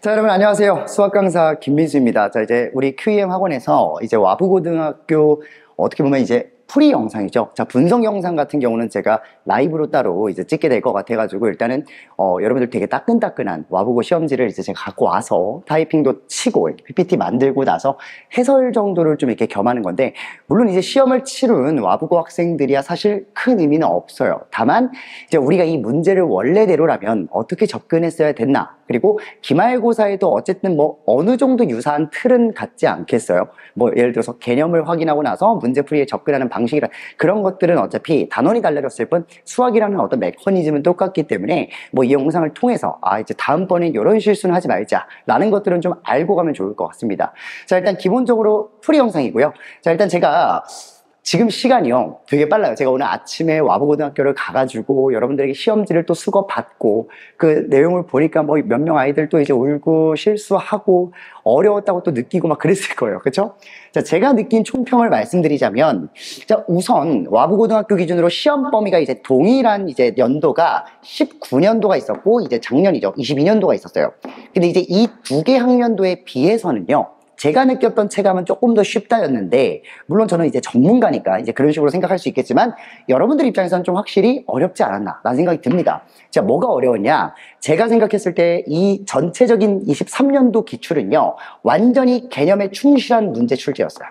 자, 여러분 안녕하세요. 수학 강사 김민수입니다. 자, 이제 우리 QEM 학원에서 이제 와부고등학교 어떻게 보면 이제 프리 영상이죠. 자, 분석 영상 같은 경우는 제가 라이브로 따로 이제 찍게 될 것 같아가지고 일단은 여러분들 되게 따끈따끈한 와부고 시험지를 이제 제가 갖고 와서 타이핑도 치고 PPT 만들고 나서 해설 정도를 좀 이렇게 겸하는 건데, 물론 이제 시험을 치른 와부고 학생들이야 사실 큰 의미는 없어요. 다만 이제 우리가 이 문제를 원래대로라면 어떻게 접근했어야 됐나, 그리고 기말고사에도 어쨌든 뭐 어느 정도 유사한 틀은 갖지 않겠어요. 뭐 예를 들어서 개념을 확인하고 나서 문제풀이에 접근하는 방식이라 그런 것들은 어차피 단원이 달라졌을 뿐 수학이라는 어떤 메커니즘은 똑같기 때문에 뭐 이 영상을 통해서 이제 다음번엔 이런 실수는 하지 말자 라는 것들은 좀 알고 가면 좋을 것 같습니다. 자, 일단 기본적으로 풀이 영상이고요. 자, 일단 제가 지금 시간이요 되게 빨라요. 제가 오늘 아침에 와부고등학교를 가가지고 여러분들에게 시험지를 또 수거 받고 그 내용을 보니까 뭐 몇 명 아이들 또 이제 울고 실수하고 어려웠다고 또 느끼고 막 그랬을 거예요. 그렇죠? 자, 제가 느낀 총평을 말씀드리자면, 자, 우선 와부고등학교 기준으로 시험 범위가 이제 동일한 이제 연도가 19년도가 있었고 이제 작년이죠. 22년도가 있었어요. 근데 이제 이 두 개 학년도에 비해서는요, 제가 느꼈던 체감은 조금 더 쉽다였는데, 물론 저는 이제 전문가니까 이제 그런 식으로 생각할 수 있겠지만 여러분들 입장에서는 좀 확실히 어렵지 않았나 라는 생각이 듭니다. 자, 뭐가 어려웠냐? 제가 생각했을 때 이 전체적인 23년도 기출은요, 완전히 개념에 충실한 문제 출제였어요.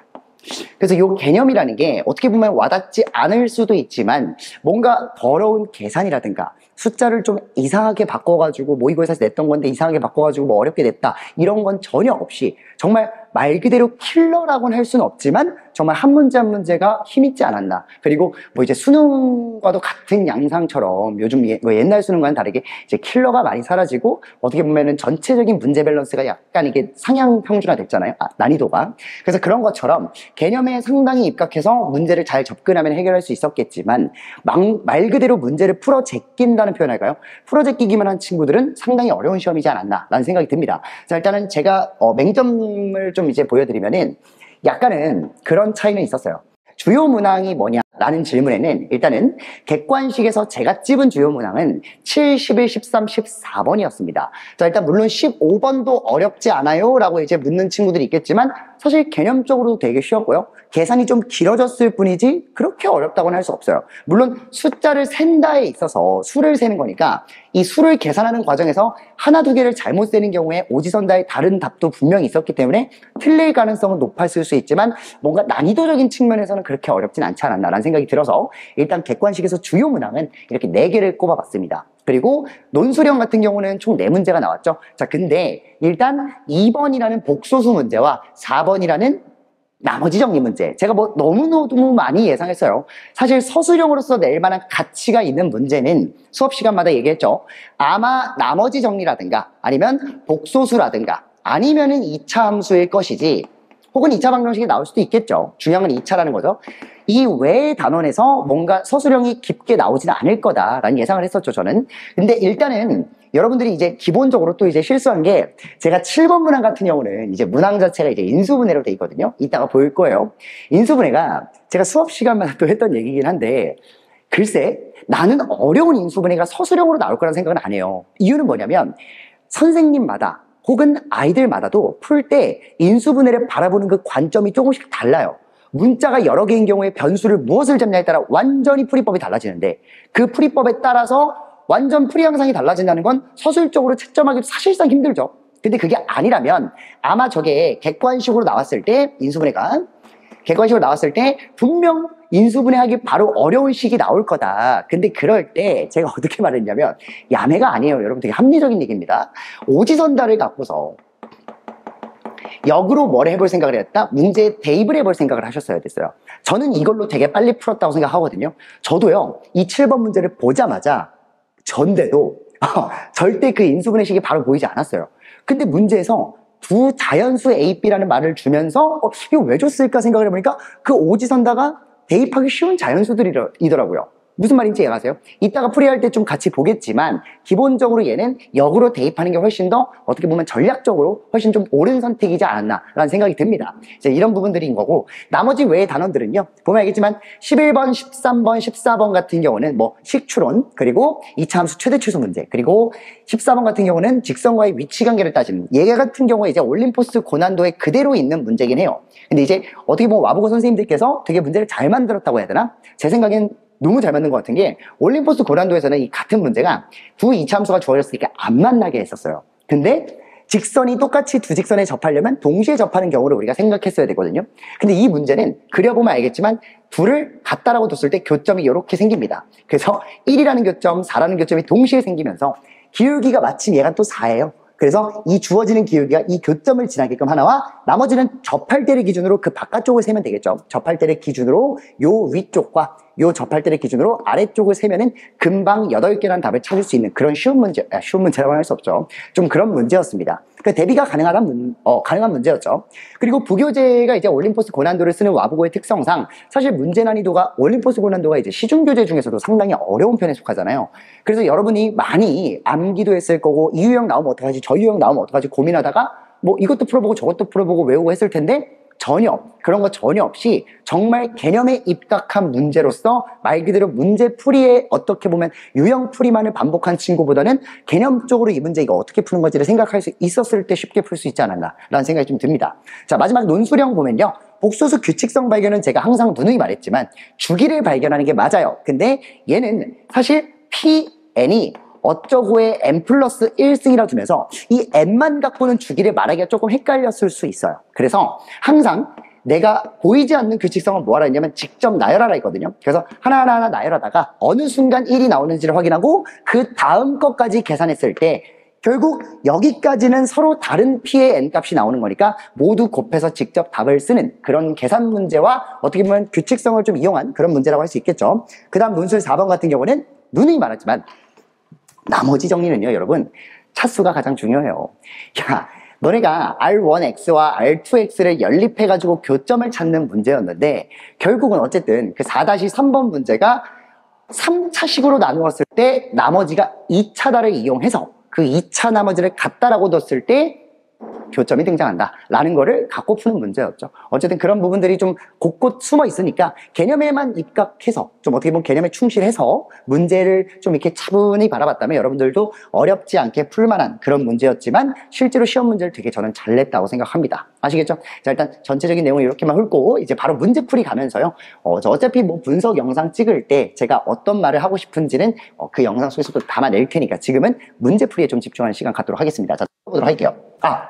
그래서 이 개념이라는 게 어떻게 보면 와닿지 않을 수도 있지만 뭔가 더러운 계산이라든가 숫자를 좀 이상하게 바꿔가지고 모의고사에서 냈던 건데 이상하게 바꿔가지고 뭐 어렵게 냈다 이런 건 전혀 없이 정말 말 그대로 킬러라고는 할 수는 없지만 정말 한 문제 한 문제가 힘있지 않았나. 그리고 뭐 이제 수능과도 같은 양상처럼 요즘 뭐 옛날 수능과는 다르게 이제 킬러가 많이 사라지고 어떻게 보면은 전체적인 문제 밸런스가 약간 이게 상향 평준화 됐잖아요. 난이도가. 그래서 그런 것처럼 개념에 상당히 입각해서 문제를 잘 접근하면 해결할 수 있었겠지만 말 그대로 문제를 풀어 제낀다는 표현할까요? 풀어 제끼기만 한 친구들은 상당히 어려운 시험이지 않았나 라는 생각이 듭니다. 자, 일단은 제가 맹점을 좀 이제 보여드리면은 약간은 그런 차이는 있었어요. 주요 문항이 뭐냐라는 질문에는 일단은 객관식에서 제가 찝은 주요 문항은 7, 11, 13, 14번이었습니다. 자, 일단 물론 15번도 어렵지 않아요 라고 이제 묻는 친구들이 있겠지만 사실 개념적으로도 되게 쉬웠고요. 계산이 좀 길어졌을 뿐이지 그렇게 어렵다고는 할 수 없어요. 물론 숫자를 센다에 있어서 수를 세는 거니까 이 수를 계산하는 과정에서 하나 두 개를 잘못 세는 경우에 오지선다의 다른 답도 분명히 있었기 때문에 틀릴 가능성은 높았을 수 있지만 뭔가 난이도적인 측면에서는 그렇게 어렵진 않지 않았나라는 생각이 들어서 일단 객관식에서 주요 문항은 이렇게 4개를 꼽아봤습니다. 그리고 논술형 같은 경우는 총 4문제가 나왔죠. 자, 근데 일단 2번이라는 복소수 문제와 4번이라는 나머지 정리 문제, 제가 뭐 너무너무 많이 예상했어요. 사실 서술형으로서 낼 만한 가치가 있는 문제는 수업 시간마다 얘기했죠. 아마 나머지 정리라든가 아니면 복소수라든가 아니면은 2차 함수일 것이지, 혹은 2차 방정식이 나올 수도 있겠죠. 중요한 건 2차라는 거죠. 이 외의 단원에서 뭔가 서술형이 깊게 나오지는 않을 거다라는 예상을 했었죠, 저는. 근데 일단은 여러분들이 이제 기본적으로 또 이제 실수한 게, 제가 7번 문항 같은 경우는 이제 문항 자체가 이제 인수분해로 돼 있거든요. 이따가 보일 거예요. 인수분해가 제가 수업 시간마다 또 했던 얘기긴 한데, 글쎄, 나는 어려운 인수분해가 서술형으로 나올 거라는 생각은 안 해요. 이유는 뭐냐면 선생님마다 혹은 아이들마다도 풀 때 인수분해를 바라보는 그 관점이 조금씩 달라요. 문자가 여러 개인 경우에 변수를 무엇을 잡냐에 따라 완전히 풀이법이 달라지는데, 그 풀이법에 따라서 완전 풀이 양상이 달라진다는 건 서술적으로 채점하기도 사실상 힘들죠. 근데 그게 아니라면 아마 저게 객관식으로 나왔을 때, 인수분해가 객관식으로 나왔을 때 분명 인수분해하기 바로 어려운 식이 나올 거다. 근데 그럴 때 제가 어떻게 말했냐면, 야매가 아니에요. 여러분, 되게 합리적인 얘기입니다. 오지선다를 갖고서 역으로 뭘 해볼 생각을 했다? 문제에 대입을 해볼 생각을 하셨어야 됐어요. 저는 이걸로 되게 빨리 풀었다고 생각하거든요. 저도요, 이 7번 문제를 보자마자 전데도 절대 그 인수분해식이 바로 보이지 않았어요. 근데 문제에서 두 자연수 A, B라는 말을 주면서 이거 왜 줬을까 생각을 해보니까 그 오지선다가 대입하기 쉬운 자연수들이더라고요. 무슨 말인지 이해가세요? 이따가 풀이할 때 좀 같이 보겠지만 기본적으로 얘는 역으로 대입하는 게 훨씬 더 어떻게 보면 전략적으로 훨씬 좀 옳은 선택이지 않았나라는 생각이 듭니다. 이제 이런 부분들인 거고 나머지 외의 단원들은요. 보면 알겠지만 11번, 13번, 14번 같은 경우는 뭐 식추론 그리고 2차 함수 최대 최소 문제 그리고 14번 같은 경우는 직선과의 위치 관계를 따지는 얘 같은 경우에 이제 올림포스 고난도에 그대로 있는 문제긴 해요. 근데 이제 어떻게 보면 와보고 선생님들께서 되게 문제를 잘 만들었다고 해야 되나? 제 생각엔 너무 잘 맞는 것 같은 게 올림포스 고난도에서는 이 같은 문제가 두 이차함수가 주어졌을 때 안 만나게 했었어요. 근데 직선이 똑같이 두 직선에 접하려면 동시에 접하는 경우를 우리가 생각했어야 되거든요. 근데 이 문제는 그려보면 알겠지만 둘을 같다라고 뒀을 때 교점이 이렇게 생깁니다. 그래서 1이라는 교점, 4라는 교점이 동시에 생기면서 기울기가 마침 얘가 또 4예요. 그래서 이 주어지는 기울기가 이 교점을 지나게끔 하나와 나머지는 접할 때를 기준으로 그 바깥쪽을 세면 되겠죠. 접할 때를 기준으로 요 위쪽과 요 접할 때를 기준으로 아래쪽을 세면은 금방 8개라는 답을 찾을 수 있는 그런 쉬운 문제라고 할 수 없죠. 좀 그런 문제였습니다. 그러니까 대비가 가능한 문제였죠. 그리고 부교재가 이제 올림포스 고난도를 쓰는 와부고의 특성상 사실 문제 난이도가 올림포스 고난도가 이제 시중교재 중에서도 상당히 어려운 편에 속하잖아요. 그래서 여러분이 많이 암기도 했을 거고 이 유형 나오면 어떡하지 저 유형 나오면 어떡하지 고민하다가 뭐 이것도 풀어보고 저것도 풀어보고 외우고 했을 텐데 전혀 그런 거 전혀 없이 정말 개념에 입각한 문제로서 말 그대로 문제풀이에 어떻게 보면 유형풀이만을 반복한 친구보다는 개념적으로 이 문제 이거 어떻게 푸는 건지를 생각할 수 있었을 때 쉽게 풀 수 있지 않았나 라는 생각이 좀 듭니다. 자, 마지막 논술형 보면요, 복소수 규칙성 발견은 제가 항상 누누이 말했지만 주기를 발견하는 게 맞아요. 근데 얘는 사실 Pn이 어쩌고의 n 플러스 1승이라 두면서 이 n만 갖고는 주기를 말하기가 조금 헷갈렸을 수 있어요. 그래서 항상 내가 보이지 않는 규칙성을 뭐하라 했냐면 직접 나열하라 했거든요. 그래서 하나하나 나열하다가 어느 순간 1이 나오는지를 확인하고 그 다음 것까지 계산했을 때 결국 여기까지는 서로 다른 P의 n 값이 나오는 거니까 모두 곱해서 직접 답을 쓰는 그런 계산 문제와 어떻게 보면 규칙성을 좀 이용한 그런 문제라고 할 수 있겠죠. 그 다음 논술 4번 같은 경우는 누누이 말했지만 나머지 정리는요, 여러분, 차수가 가장 중요해요. 야, 너네가 R1X와 R2X를 연립해가지고 교점을 찾는 문제였는데, 결국은 어쨌든 그 4-3번 문제가 3차식으로 나누었을 때 나머지가 2차다를 이용해서 그 2차 나머지를 같다라고 뒀을 때 교점이 등장한다 라는 거를 갖고 푸는 문제였죠. 어쨌든 그런 부분들이 좀 곳곳 숨어 있으니까 개념에만 입각해서 좀 어떻게 보면 개념에 충실해서 문제를 좀 이렇게 차분히 바라봤다면 여러분들도 어렵지 않게 풀만한 그런 문제였지만 실제로 시험 문제를 되게 저는 잘 냈다고 생각합니다. 아시겠죠? 자, 일단 전체적인 내용을 이렇게만 훑고 이제 바로 문제풀이 가면서요, 저 어차피 뭐 분석 영상 찍을 때 제가 어떤 말을 하고 싶은지는 그 영상 속에서도 담아낼 테니까 지금은 문제풀이에 좀 집중하는 시간 갖도록 하겠습니다. 자, 보도록 할게요.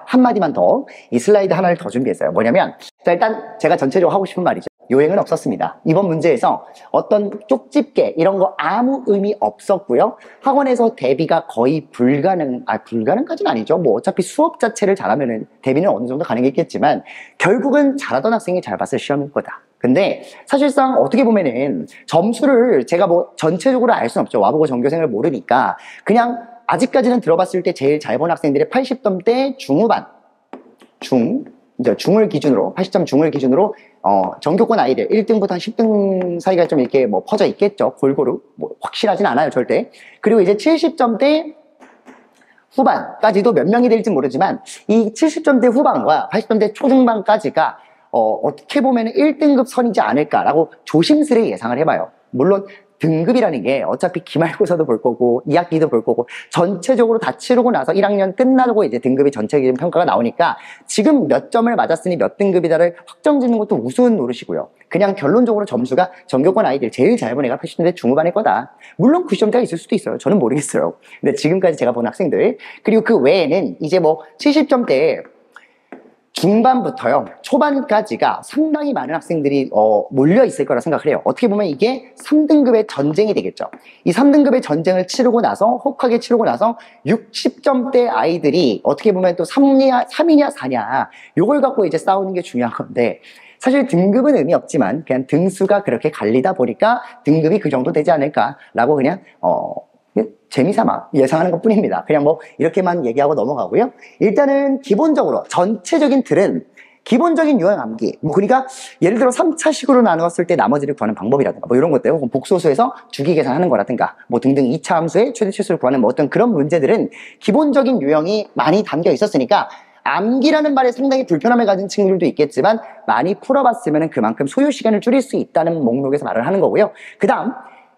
한마디만 더, 이 슬라이드 하나를 더 준비했어요. 뭐냐면, 자, 일단 제가 전체적으로 하고 싶은 말이죠. 요행은 없었습니다. 이번 문제에서 어떤 쪽집게 이런 거 아무 의미 없었고요. 학원에서 대비가 거의 불가능까지는 아니죠. 뭐 어차피 수업 자체를 잘하면은 대비는 어느 정도 가능했겠지만 결국은 잘하던 학생이 잘 봤을 시험일 거다. 근데 사실상 어떻게 보면은 점수를 제가 뭐 전체적으로 알 수는 없죠. 와보고 전교생을 모르니까 그냥 아직까지는 들어봤을 때 제일 잘 본 학생들의 80점대 중후반, 이제 중을 기준으로, 80점 중을 기준으로, 전교권 아이들 1등부터 한 10등 사이가 좀 이렇게 뭐 퍼져 있겠죠. 골고루. 뭐 확실하진 않아요, 절대. 그리고 이제 70점대 후반까지도 몇 명이 될지 모르지만, 이 70점대 후반과 80점대 초중반까지가, 어떻게 보면 1등급 선이지 않을까라고 조심스레 예상을 해봐요. 물론, 등급이라는 게 어차피 기말고사도 볼 거고 2학기도 볼 거고 전체적으로 다 치르고 나서 1학년 끝나고 이제 등급이 전체 기준 평가가 나오니까 지금 몇 점을 맞았으니 몇 등급이다를 확정짓는 것도 우스운 노릇이고요. 그냥 결론적으로 점수가 전교권 아이들 제일 잘 본 애가 80점대 중후반일 거다. 물론 90점대가 있을 수도 있어요. 저는 모르겠어요. 근데 지금까지 제가 본 학생들 그리고 그 외에는 이제 뭐 70점대 중반부터요 초반까지가 상당히 많은 학생들이 몰려 있을 거라 생각을 해요. 어떻게 보면 이게 3등급의 전쟁이 되겠죠. 이 3등급의 전쟁을 치르고 나서 혹하게 치르고 나서 60점대 아이들이 어떻게 보면 또 3이냐 4냐 요걸 갖고 이제 싸우는 게 중요한 건데 사실 등급은 의미 없지만 그냥 등수가 그렇게 갈리다 보니까 등급이 그 정도 되지 않을까라고 그냥 재미삼아 예상하는 것 뿐입니다. 그냥 뭐 이렇게만 얘기하고 넘어가고요. 일단은 기본적으로 전체적인 틀은 기본적인 유형 암기, 뭐 그러니까 예를 들어 3차식으로 나누었을 때 나머지를 구하는 방법이라든가 뭐 이런 것들, 혹은 복소수에서 주기 계산하는 거라든가 뭐 등등 2차 함수의 최대 치수를 구하는 뭐 어떤 그런 문제들은 기본적인 유형이 많이 담겨 있었으니까 암기라는 말에 상당히 불편함을 가진 친구들도 있겠지만 많이 풀어봤으면 그만큼 소요 시간을 줄일 수 있다는 목록에서 말을 하는 거고요. 그 다음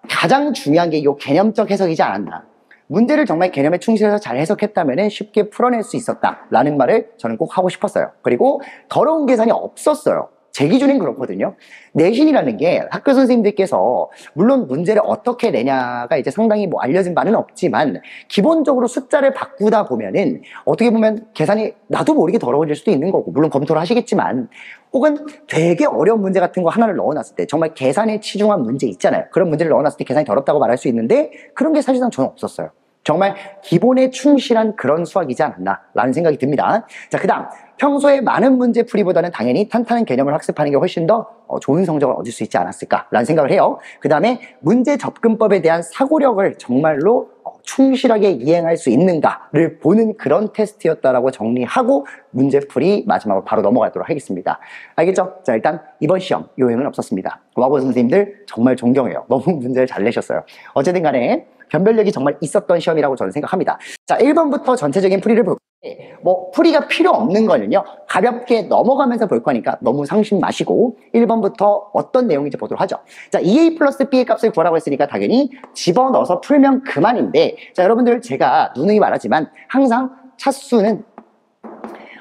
가장 중요한 게 이 개념적 해석이지 않았나. 문제를 정말 개념에 충실해서 잘 해석했다면 쉽게 풀어낼 수 있었다라는 말을 저는 꼭 하고 싶었어요. 그리고 더러운 계산이 없었어요. 제 기준엔 그렇거든요. 내신이라는 게 학교 선생님들께서 물론 문제를 어떻게 내냐가 이제 상당히 뭐 알려진 바는 없지만 기본적으로 숫자를 바꾸다 보면은 어떻게 보면 계산이 나도 모르게 더러워질 수도 있는 거고, 물론 검토를 하시겠지만, 혹은 되게 어려운 문제 같은 거 하나를 넣어놨을 때 정말 계산에 치중한 문제 있잖아요. 그런 문제를 넣어놨을 때 계산이 더럽다고 말할 수 있는데 그런 게 사실상 저는 없었어요. 정말 기본에 충실한 그런 수학이지 않았나 라는 생각이 듭니다. 자, 그 다음 평소에 많은 문제 풀이보다는 당연히 탄탄한 개념을 학습하는 게 훨씬 더 좋은 성적을 얻을 수 있지 않았을까라는 생각을 해요. 그 다음에 문제 접근법에 대한 사고력을 정말로 충실하게 이행할 수 있는가를 보는 그런 테스트였다라고 정리하고 문제풀이 마지막으로 바로 넘어가도록 하겠습니다. 알겠죠? 자, 일단 이번 시험 요행은 없었습니다. 와보 선생님들 정말 존경해요. 너무 문제를 잘 내셨어요. 어쨌든 간에 변별력이 정말 있었던 시험이라고 저는 생각합니다. 자, 1번부터 전체적인 풀이를 볼 건데, 뭐 풀이가 필요 없는 거는요 가볍게 넘어가면서 볼 거니까 너무 상심 마시고 1번부터 어떤 내용인지 보도록 하죠. 자, 2a 플러스 b의 값을 구하라고 했으니까 당연히 집어넣어서 풀면 그만인데, 자, 여러분들 제가 누누이 말하지만 항상 차수는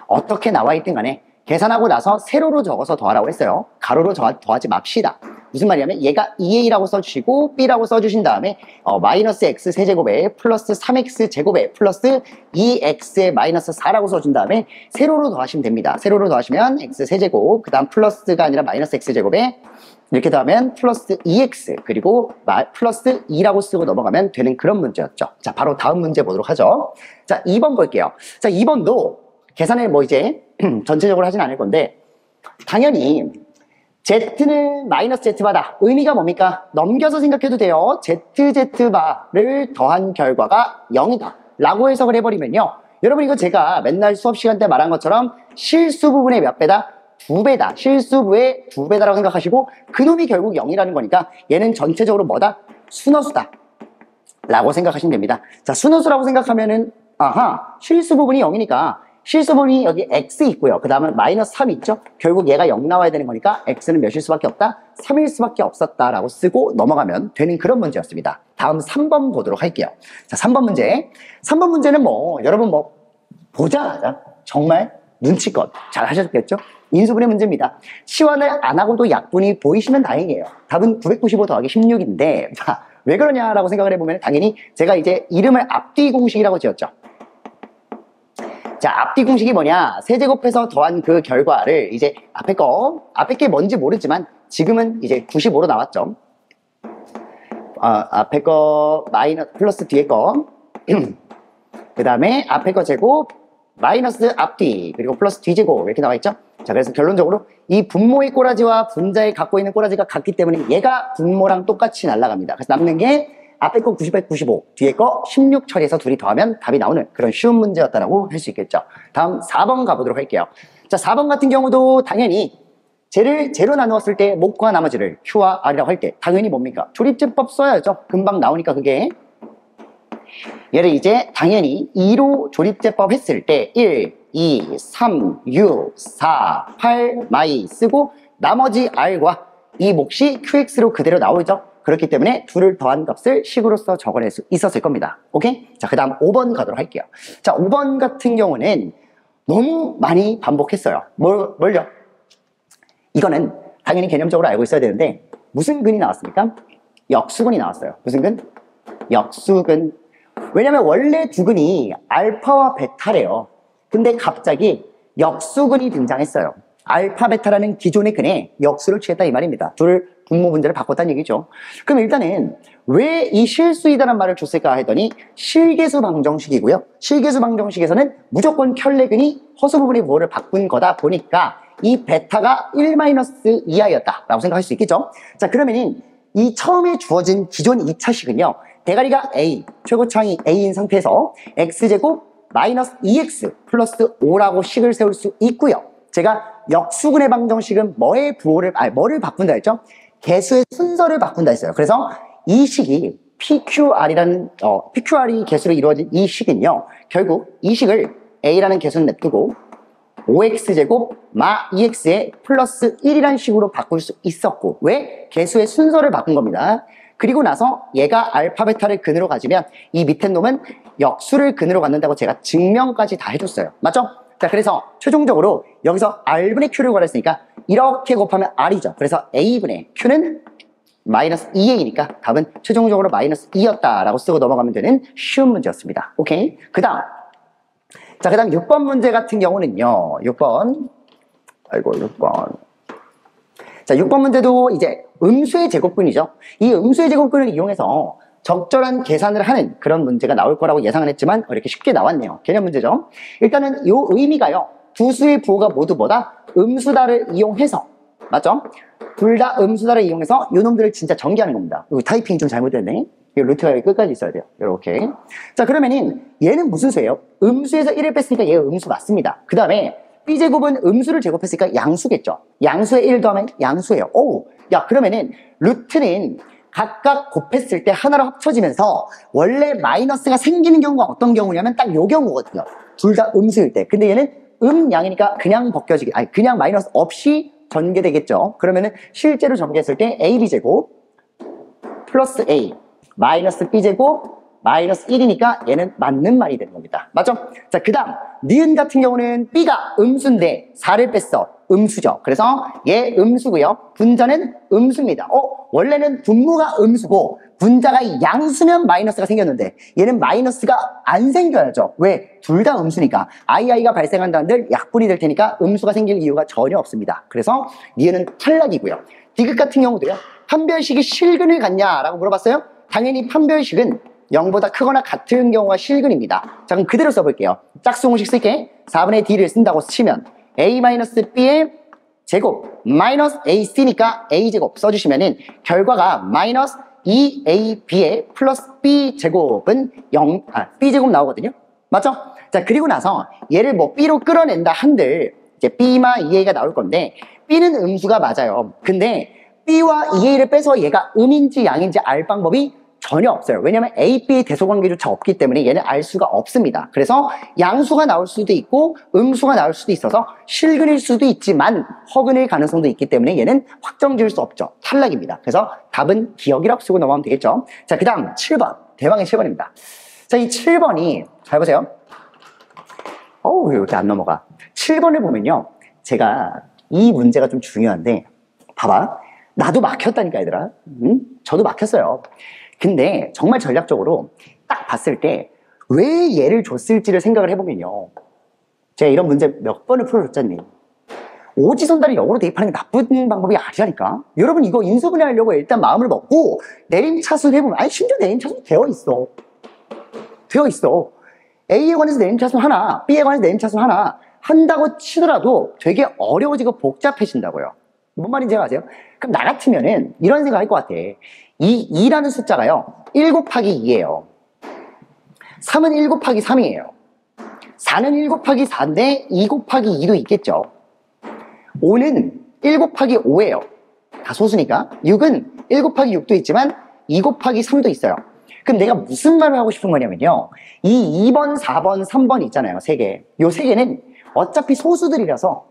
어떻게 나와 있든 간에 계산하고 나서 세로로 적어서 더하라고 했어요. 가로로 더하지 맙시다. 무슨 말이냐면 얘가 2a라고 써주시고 b라고 써주신 다음에 마이너스 x 세제곱에 플러스 3x 제곱에 플러스 2x에 마이너스 4라고 써준 다음에 세로로 더하시면 됩니다. 세로로 더하시면 x 세제곱, 그 다음 플러스가 아니라 마이너스 x 제곱에 이렇게 더하면 플러스 2x 그리고 플러스 2라고 쓰고 넘어가면 되는 그런 문제였죠. 자, 바로 다음 문제 보도록 하죠. 자, 2번 볼게요. 자, 2번도 계산을 뭐 이제 전체적으로 하진 않을 건데, 당연히 Z는 마이너스 Z바다. 의미가 뭡니까? 넘겨서 생각해도 돼요. ZZ바를 더한 결과가 0이다 라고 해석을 해버리면요, 여러분 이거 제가 맨날 수업 시간 때 말한 것처럼 실수 부분의 몇 배다? 2배다. 실수부의 2배다라고 생각하시고 그놈이 결국 0이라는 거니까 얘는 전체적으로 뭐다? 순허수다 라고 생각하시면 됩니다. 자, 순허수라고 생각하면은 아하, 실수 부분이 0이니까 실수 부분이 여기 x 있고요. 그 다음에 마이너스 3 있죠. 결국 얘가 0 나와야 되는 거니까 x는 몇일 수밖에 없다? 3일 수밖에 없었다라고 쓰고 넘어가면 되는 그런 문제였습니다. 다음 3번 보도록 할게요. 자, 3번 문제. 3번 문제는 뭐 여러분 뭐 보자마자 정말 눈치껏 잘 하셨겠죠? 인수분해 문제입니다. 치환을 안 하고도 약분이 보이시면 다행이에요. 답은 995 더하기 16인데 왜 그러냐라고 생각을 해보면 당연히 제가 이제 이름을 앞뒤 공식이라고 지었죠. 자, 앞뒤 공식이 뭐냐? 세제곱해서 더한 그 결과를 이제 앞에 게 뭔지 모르지만 지금은 이제 95로 나왔죠. 앞에 거 마이너스 플러스 뒤에 거 그 다음에 앞에 거 제곱 마이너스 앞뒤 그리고 플러스 뒤제곱 이렇게 나와 있죠. 자, 그래서 결론적으로 이 분모의 꼬라지와 분자에 갖고 있는 꼬라지가 같기 때문에 얘가 분모랑 똑같이 날아갑니다. 그래서 남는 게 앞에 거 95, 뒤에 거 16 처리해서 둘이 더하면 답이 나오는 그런 쉬운 문제였다라고 할 수 있겠죠. 다음 4번 가보도록 할게요. 자, 4번 같은 경우도 당연히 쟤를 제로 나누었을 때 목과 나머지를 Q와 R이라고 할 때 당연히 뭡니까? 조립제법 써야죠. 금방 나오니까 그게. 얘를 이제 당연히 2로 조립제법 했을 때 1, 2, 3, 6, 4, 8 마이 쓰고 나머지 R과 이 몫이 QX로 그대로 나오죠. 그렇기 때문에 둘을 더한 값을 식으로서 적어낼 수 있었을 겁니다. 오케이? 자, 그 다음 5번 가도록 할게요. 자, 5번 같은 경우는 너무 많이 반복했어요. 뭘요? 이거는 당연히 개념적으로 알고 있어야 되는데 무슨 근이 나왔습니까? 역수근이 나왔어요. 무슨 근? 역수근. 왜냐면 원래 두 근이 알파와 베타래요. 근데 갑자기 역수근이 등장했어요. 알파, 베타라는 기존의 근에 역수를 취했다 이 말입니다. 둘 분모 분자를 바꿨다는 얘기죠. 그럼 일단은 왜 이 실수이다라는 말을 줬을까 했더니 실계수 방정식이고요. 실계수 방정식에서는 무조건 켤레근이 허수 부분의 부호를 바꾼 거다 보니까 이 베타가 1- 이하였다 라고 생각할 수 있겠죠. 자, 그러면은 이 처음에 주어진 기존 2차식은요. 대가리가 A, 최고차항이 A인 상태에서 X제곱 마이너스 2X 플러스 5라고 식을 세울 수 있고요. 제가 역수근의 방정식은 뭐를 바꾼다 했죠? 개수의 순서를 바꾼다 했어요. 그래서 이 식이 PQR이 개수로 이루어진 이 식은요, 결국 이 식을 A라는 개수는 냅두고 5x제곱 마 2x에 플러스 1이라는 식으로 바꿀 수 있었고, 왜? 개수의 순서를 바꾼 겁니다. 그리고 나서 얘가 알파 베타를 근으로 가지면 이 밑에 놈은 역수를 근으로 갖는다고 제가 증명까지 다 해줬어요. 맞죠? 자, 그래서 최종적으로 여기서 R분의 Q를 구하랬으니까 이렇게 곱하면 R이죠. 그래서 A분의 Q는 마이너스 2A니까 답은 최종적으로 마이너스 2였다라고 쓰고 넘어가면 되는 쉬운 문제였습니다. 오케이? 그 다음 6번 문제 같은 경우는요. 6번. 자, 6번 문제도 이제 음수의 제곱근이죠. 이 음수의 제곱근을 이용해서 적절한 계산을 하는 그런 문제가 나올 거라고 예상을 했지만 이렇게 쉽게 나왔네요. 개념 문제죠. 일단은 이 의미가요. 두 수의 부호가 모두 뭐다? 음수다를 이용해서, 맞죠? 둘 다 음수다를 이용해서 이 놈들을 진짜 전개하는 겁니다. 이거 타이핑이 좀 잘못됐네. 이 루트가 여기 끝까지 있어야 돼요. 이렇게. 자, 그러면은 얘는 무슨 수예요? 음수에서 1을 뺐으니까 얘가 음수 맞습니다. 그 다음에 B제곱은 음수를 제곱했으니까 양수겠죠. 양수에 1 더하면 양수예요. 오, 야, 그러면은 루트는 각각 곱했을 때 하나로 합쳐지면서 원래 마이너스가 생기는 경우가 어떤 경우냐면 딱 요 경우거든요. 둘 다 음수일 때. 근데 얘는 양이니까 그냥 그냥 마이너스 없이 전개되겠죠. 그러면은 실제로 전개했을 때 AB제곱 플러스 A 마이너스 B제곱 마이너스 1이니까 얘는 맞는 말이 되는 겁니다. 맞죠? 자, 그 다음 니은 같은 경우는 B가 음수인데 4를 뺐어. 음수죠. 그래서 얘 음수고요. 분자는 음수입니다. 원래는 분모가 음수고 분자가 양수면 마이너스가 생겼는데 얘는 마이너스가 안 생겨야죠. 왜? 둘 다 음수니까. II가 발생한다는 들 약분이 될 테니까 음수가 생길 이유가 전혀 없습니다. 그래서 니은은 탈락이고요. 디귿 같은 경우도요. 판별식이 실근을 갖냐라고 물어봤어요. 당연히 판별식은 0보다 크거나 같은 경우가 실근입니다. 자, 그럼 그대로 써볼게요. 짝수 공식 쓸게. 4분의 D를 쓴다고 치면 A-B의 제곱 마이너스 AC니까 A제곱 써주시면은 결과가 마이너스 2AB의 플러스 B제곱은 B제곱 나오거든요. 맞죠? 자, 그리고 나서 얘를 뭐 B로 끌어낸다 한들 이제 B마 2A가 나올 건데 B는 음수가 맞아요. 근데 B와 2A를 빼서 얘가 음인지 양인지 알 방법이 전혀 없어요. 왜냐면 A, B 대소관계조차 없기 때문에 얘는 알 수가 없습니다. 그래서 양수가 나올 수도 있고 음수가 나올 수도 있어서 실근일 수도 있지만 허근일 가능성도 있기 때문에 얘는 확정 지을 수 없죠. 탈락입니다. 그래서 답은 기억이라고 쓰고 넘어가면 되겠죠. 자, 그 다음 7번. 대망의 7번입니다. 자, 이 7번이 잘 보세요. 왜 이렇게 안 넘어가. 7번을 보면요. 제가 이 문제가 좀 중요한데 봐봐. 나도 막혔다니까 얘들아. 저도 막혔어요. 근데 정말 전략적으로 딱 봤을 때 왜 얘를 줬을지를 생각을 해보면요. 제가 이런 문제 몇 번을 풀어줬잖니. 오지선다를 역으로 대입하는 게 나쁜 방법이 아니라니까. 여러분 이거 인수분해하려고 일단 마음을 먹고 내림차순 해보면 심지어 내림차순 되어 있어. A에 관해서 내림차순 하나, B에 관해서 내림차순 하나 한다고 치더라도 되게 어려워지고 복잡해진다고요. 뭔 말인지 아세요? 그럼 나 같으면은 이런 생각 할 것 같아. 이 2라는 숫자가요 1 곱하기 2예요 3은 1 곱하기 3이에요 4는 1 곱하기 4인데 2 곱하기 2도 있겠죠 5는 1 곱하기 5예요 다 소수니까 6은 1 곱하기 6도 있지만 2 곱하기 3도 있어요. 그럼 내가 무슨 말을 하고 싶은 거냐면요 이 2번, 4번, 3번 있잖아요 3개. 요 3개는 어차피 소수들이라서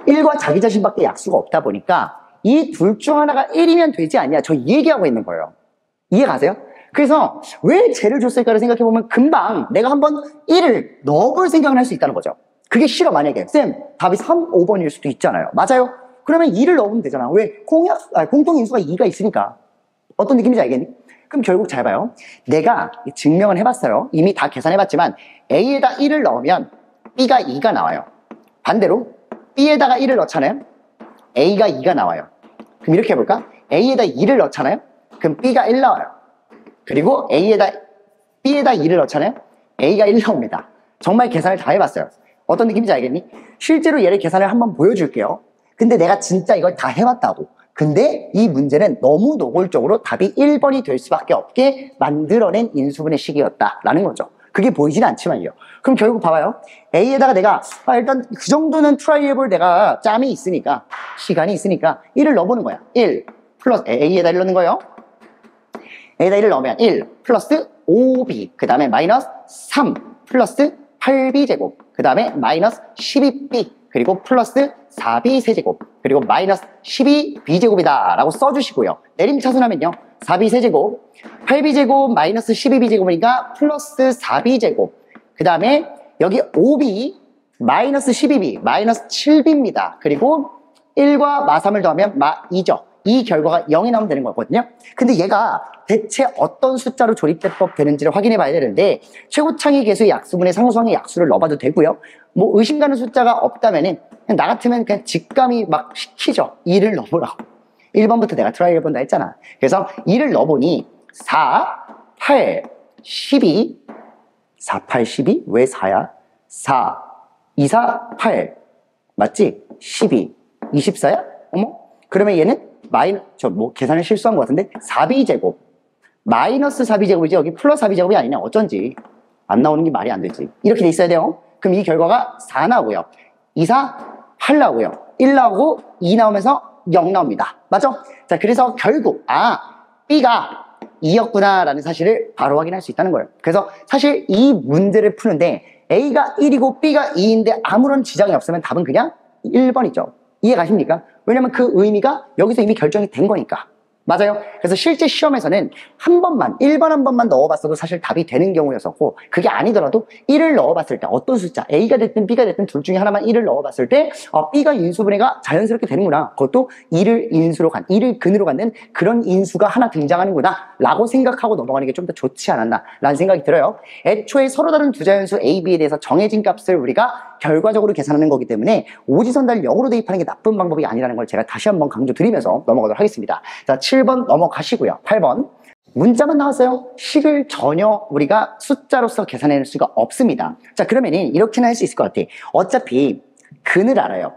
1과 자기 자신밖에 약수가 없다 보니까 이 둘 중 하나가 1이면 되지 않냐 저 이 얘기하고 있는 거예요. 이해 가세요? 그래서 왜 쟤를 줬을까를 생각해보면 금방 내가 한번 1을 넣어볼 생각을 할 수 있다는 거죠. 그게 싫어 만약에 쌤 답이 3, 5번일 수도 있잖아요. 맞아요? 그러면 2를 넣으면 되잖아. 왜? 공통인수가 2가 있으니까. 어떤 느낌인지 알겠니? 그럼 결국 잘 봐요. 내가 증명을 해봤어요. 이미 다 계산해봤지만 A에다 1을 넣으면 B가 2가 나와요. 반대로 B에다가 1을 넣잖아요. A가 2가 나와요. 그럼 이렇게 해볼까? A에다 2를 넣잖아요. 그럼 B가 1 나와요. 그리고 B에다 2를 넣잖아요. A가 1 나옵니다. 정말 계산을 다 해봤어요. 어떤 느낌인지 알겠니? 실제로 얘를 계산을 한번 보여줄게요. 근데 내가 진짜 이걸 다 해봤다고. 근데 이 문제는 너무 노골적으로 답이 1번이 될 수밖에 없게 만들어낸 인수분해 식이었다라는 거죠. 그게 보이진 않지만요. 그럼 결국 봐봐요. A에다가 내가 일단 그 정도는 트라이 해볼 내가 짬이 있으니까, 시간이 있으니까 1을 넣어보는 거야. 1 플러스 A에다 1 넣는 거예요. A에다 1을 넣으면 1 플러스 5B, 그 다음에 마이너스 3 플러스 8B제곱, 그 다음에 마이너스 12B, 그리고 플러스 4B 세제곱, 그리고 마이너스 12B제곱이다 라고 써주시고요. 내림차순하면요 4B 세제곱, 8B제곱 마이너스 12B제곱이니까 플러스 4B제곱, 그 다음에 여기 5B 마이너스 12B 마이너스 7B입니다. 그리고 1과 마3을 더하면 마2죠. 이 결과가 0이 나오면 되는 거거든요. 근데 얘가 대체 어떤 숫자로 조립대법 되는지를 확인해 봐야 되는데, 최고창의 개수의 약수분의 상수항의 약수를 넣어봐도 되고요. 뭐 의심 가는 숫자가 없다면은 그냥 나 같으면 그냥 직감이 막 시키죠. 2를 넣어보라고. 1번부터 내가 트라이 해본다 했잖아. 그래서 2를 넣어보니 4, 8, 12, 4, 8, 12? 왜 4야? 4, 2, 4, 8 맞지? 12, 24야? 어머? 그러면 얘는 계산을 실수한 것 같은데 4b제곱 마이너스 4b제곱이지 여기 플러스 4b제곱이 아니네. 어쩐지 안 나오는 게 말이 안 되지. 이렇게 돼 있어야 돼요. 그럼 이 결과가 4 나오고요, 2, 4, 8 나오고요, 1 나오고 2 나오면서 0 나옵니다. 맞죠? 자, 그래서 결국 B가 2였구나 라는 사실을 바로 확인할 수 있다는 거예요. 그래서 사실 이 문제를 푸는데 A가 1이고 B가 2인데 아무런 지장이 없으면 답은 그냥 1번이죠. 이해 가십니까? 왜냐면 그 의미가 여기서 이미 결정이 된 거니까. 맞아요? 그래서 실제 시험에서는 한 번만, 1번 한 번만 넣어봤어도 사실 답이 되는 경우였었고, 그게 아니더라도 1을 넣어봤을 때 어떤 숫자, A가 됐든 B가 됐든 둘 중에 하나만 1을 넣어봤을 때 B가 인수분해가 자연스럽게 되는구나. 그것도 2를 근으로 갖는 그런 인수가 하나 등장하는구나 라고 생각하고 넘어가는 게 좀 더 좋지 않았나 라는 생각이 들어요. 애초에 서로 다른 두 자연수 A, B에 대해서 정해진 값을 우리가 결과적으로 계산하는 거기 때문에 오지선다를 역으로 대입하는 게 나쁜 방법이 아니라는 걸 제가 다시 한번 강조드리면서 넘어가도록 하겠습니다. 자, 7번 넘어가시고요. 8번. 문자만 나왔어요. 식을 전혀 우리가 숫자로서 계산해낼 수가 없습니다. 자, 그러면 이렇게는 할 수 있을 것 같아. 어차피 근을 알아요.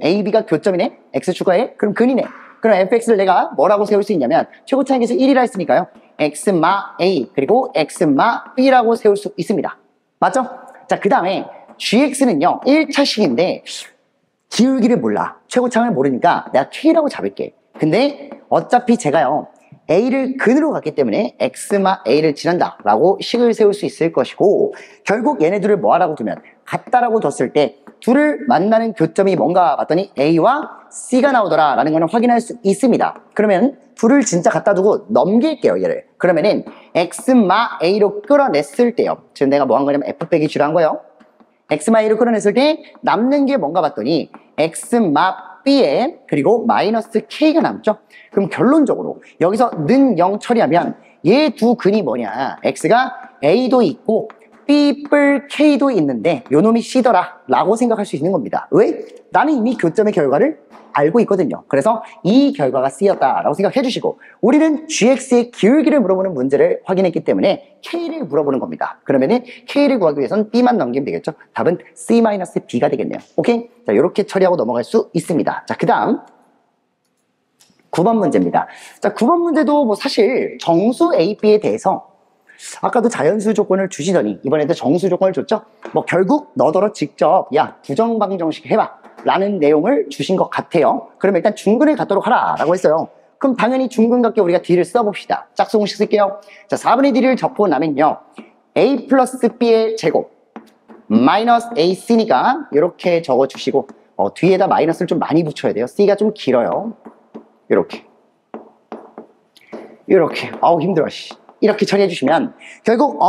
A, B가 교점이네? X 추가해? 그럼 근이네. 그럼 fx를 내가 뭐라고 세울 수 있냐면 최고차항에서 1이라 했으니까요. x마 A 그리고 x마 B라고 세울 수 있습니다. 맞죠? 자, 그 다음에 gx는요 1차식인데 기울기를 몰라. 최고차항을 모르니까 내가 k라고 잡을게. 근데 어차피 제가요 A를 근으로 갔기 때문에 x마 A를 지난다 라고 식을 세울 수 있을 것이고, 결국 얘네들을 뭐하라고 두면 같다라고 뒀을 때 둘을 만나는 교점이 뭔가 봤더니 A와 C가 나오더라 라는 거는 확인할 수 있습니다. 그러면 둘을 진짜 갖다 두고 넘길게요, 얘를. 그러면은 x마 A로 끌어냈을 때요, 지금 내가 뭐 한 거냐면 f 빼기 g로 한 거예요. x마 A로 끌어냈을 때 남는 게 뭔가 봤더니 x마 B에 그리고 마이너스 K가 남죠. 그럼 결론적으로 여기서 는 0 처리하면 얘 두 근이 뭐냐, X가 A도 있고 B 뿔 K도 있는데 요놈이 C더라 라고 생각할 수 있는 겁니다. 왜? 나는 이미 교점의 결과를 알고 있거든요. 그래서 이 결과가 C였다 라고 생각해 주시고, 우리는 GX의 기울기를 물어보는 문제를 확인했기 때문에 K를 물어보는 겁니다. 그러면은 K를 구하기 위해서는 B만 넘기면 되겠죠. 답은 C-B가 되겠네요. 오케이? 자, 이렇게 처리하고 넘어갈 수 있습니다. 자, 그 다음 9번 문제입니다. 자, 9번 문제도 뭐 사실 정수 A, B에 대해서 아까도 자연수 조건을 주시더니 이번에도 정수 조건을 줬죠. 뭐 결국 너더러 직접 야 부정방정식 해봐 라는 내용을 주신 것 같아요. 그럼 일단 중근을 갖도록 하라 라고 했어요. 그럼 당연히 중근 갖게 우리가 D를 써봅시다. 짝수공식 쓸게요. 자, 4분의 D를 적고 나면요 A 플러스 B의 제곱 마이너스 AC니까 이렇게 적어주시고 뒤에다 마이너스를 좀 많이 붙여야 돼요. C가 좀 길어요. 이렇게 아우 힘들어 씨. 이렇게 처리해 주시면 결국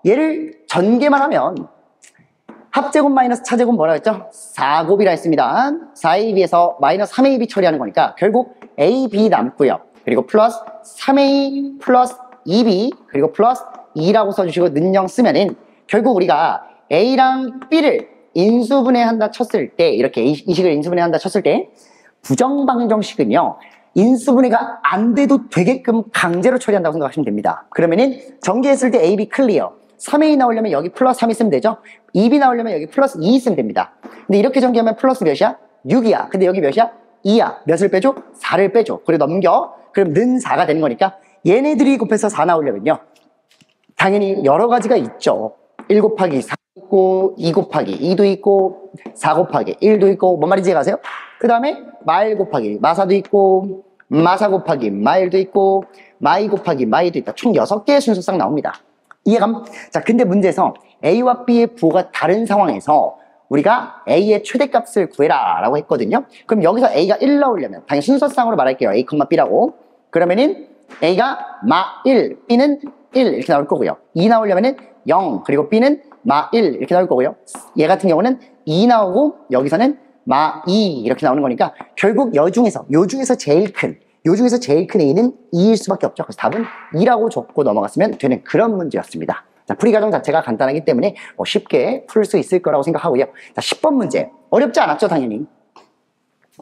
얘를 전개만 하면 합제곱 마이너스 차제곱 뭐라 했죠? 4곱이라 했습니다. 4AB에서 마이너스 3AB 처리하는 거니까 결국 AB 남고요. 그리고 플러스 3A 플러스 2B 그리고 플러스 2라고 써주시고 는0 쓰면은 결국 우리가 A랑 B를 인수분해한다 쳤을 때, 이렇게 이 식을 인수분해한다 쳤을 때 부정방정식은요 인수분해가 안 돼도 되게끔 강제로 처리한다고 생각하시면 됩니다. 그러면은 전개했을 때 AB 클리어 3A 나오려면 여기 플러스 3 있으면 되죠. 2B 나오려면 여기 플러스 2 있으면 됩니다. 근데 이렇게 전개하면 플러스 몇이야? 6이야. 근데 여기 몇이야? 2야. 몇을 빼줘? 4를 빼줘. 그리고 넘겨. 그럼 는 4가 되는 거니까 얘네들이 곱해서 4 나오려면요 당연히 여러 가지가 있죠. 1 곱하기 4 있고 2 곱하기 2도 있고 4 곱하기 1도 있고 뭔 말인지 아세요? 그 다음에 마1 곱하기 마4도 있고 마4 곱하기 마1도 있고 마2 곱하기 마2도 있다. 총 6개의 순서상 나옵니다. 이해감? 자, 근데 문제에서 A와 B의 부호가 다른 상황에서 우리가 A의 최대값을 구해라 라고 했거든요. 그럼 여기서 A가 1 나오려면 당연히 순서상으로 말할게요. A, B라고. 그러면은 A가 마1, B는 1 이렇게 나올 거고요. 2 나오려면은 0, 그리고 B는 마1 이렇게 나올 거고요. 얘 같은 경우는 2 나오고 여기서는 마2 이렇게 나오는 거니까 결국 요 중에서 제일 큰 A는 2일 수밖에 없죠. 그래서 답은 2라고 적고 넘어갔으면 되는 그런 문제였습니다. 자, 풀이 과정 자체가 간단하기 때문에 쉽게 풀 수 있을 거라고 생각하고요. 자, 10번 문제. 어렵지 않았죠, 당연히.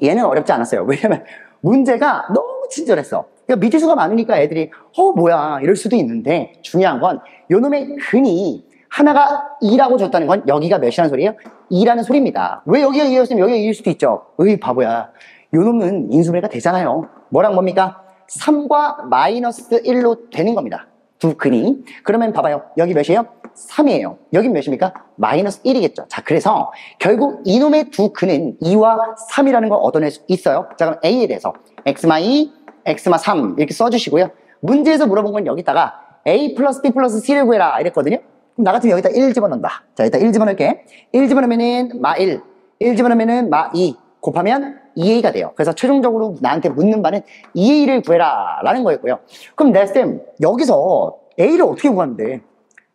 얘는 어렵지 않았어요. 왜냐면 문제가 너무 친절했어. 그러니까 미지수가 많으니까 애들이 뭐야 이럴 수도 있는데 중요한 건 요놈의 근이 하나가 2라고 줬다는 건 여기가 몇이라는 소리예요? 2라는 소리입니다. 왜 여기가 2였으면 여기가 2일 수도 있죠. 으이 바보야. 요놈은 인수분해가 되잖아요. 뭐랑 뭡니까? 3과 마이너스 1로 되는 겁니다. 두 근이. 그러면 봐봐요. 여기 몇이에요? 3이에요. 여긴 몇입니까? 마이너스 1이겠죠. 자, 그래서 결국 이놈의 두 근은 2와 3이라는 걸 얻어낼 수 있어요. 자, 그럼 A에 대해서 x마2, x마3 이렇게 써주시고요. 문제에서 물어본 건 여기다가 A 플러스 B 플러스 C를 구해라 이랬거든요. 그럼 나 같으면 여기다 1 집어넣는다. 자, 일단 1 집어넣을게. 1 집어넣으면은 마1, 1 집어넣으면은 마2 곱하면 2A가 돼요. 그래서 최종적으로 나한테 묻는 바는 2A를 구해라 라는 거였고요. 그럼 쌤 여기서 A를 어떻게 구하는데?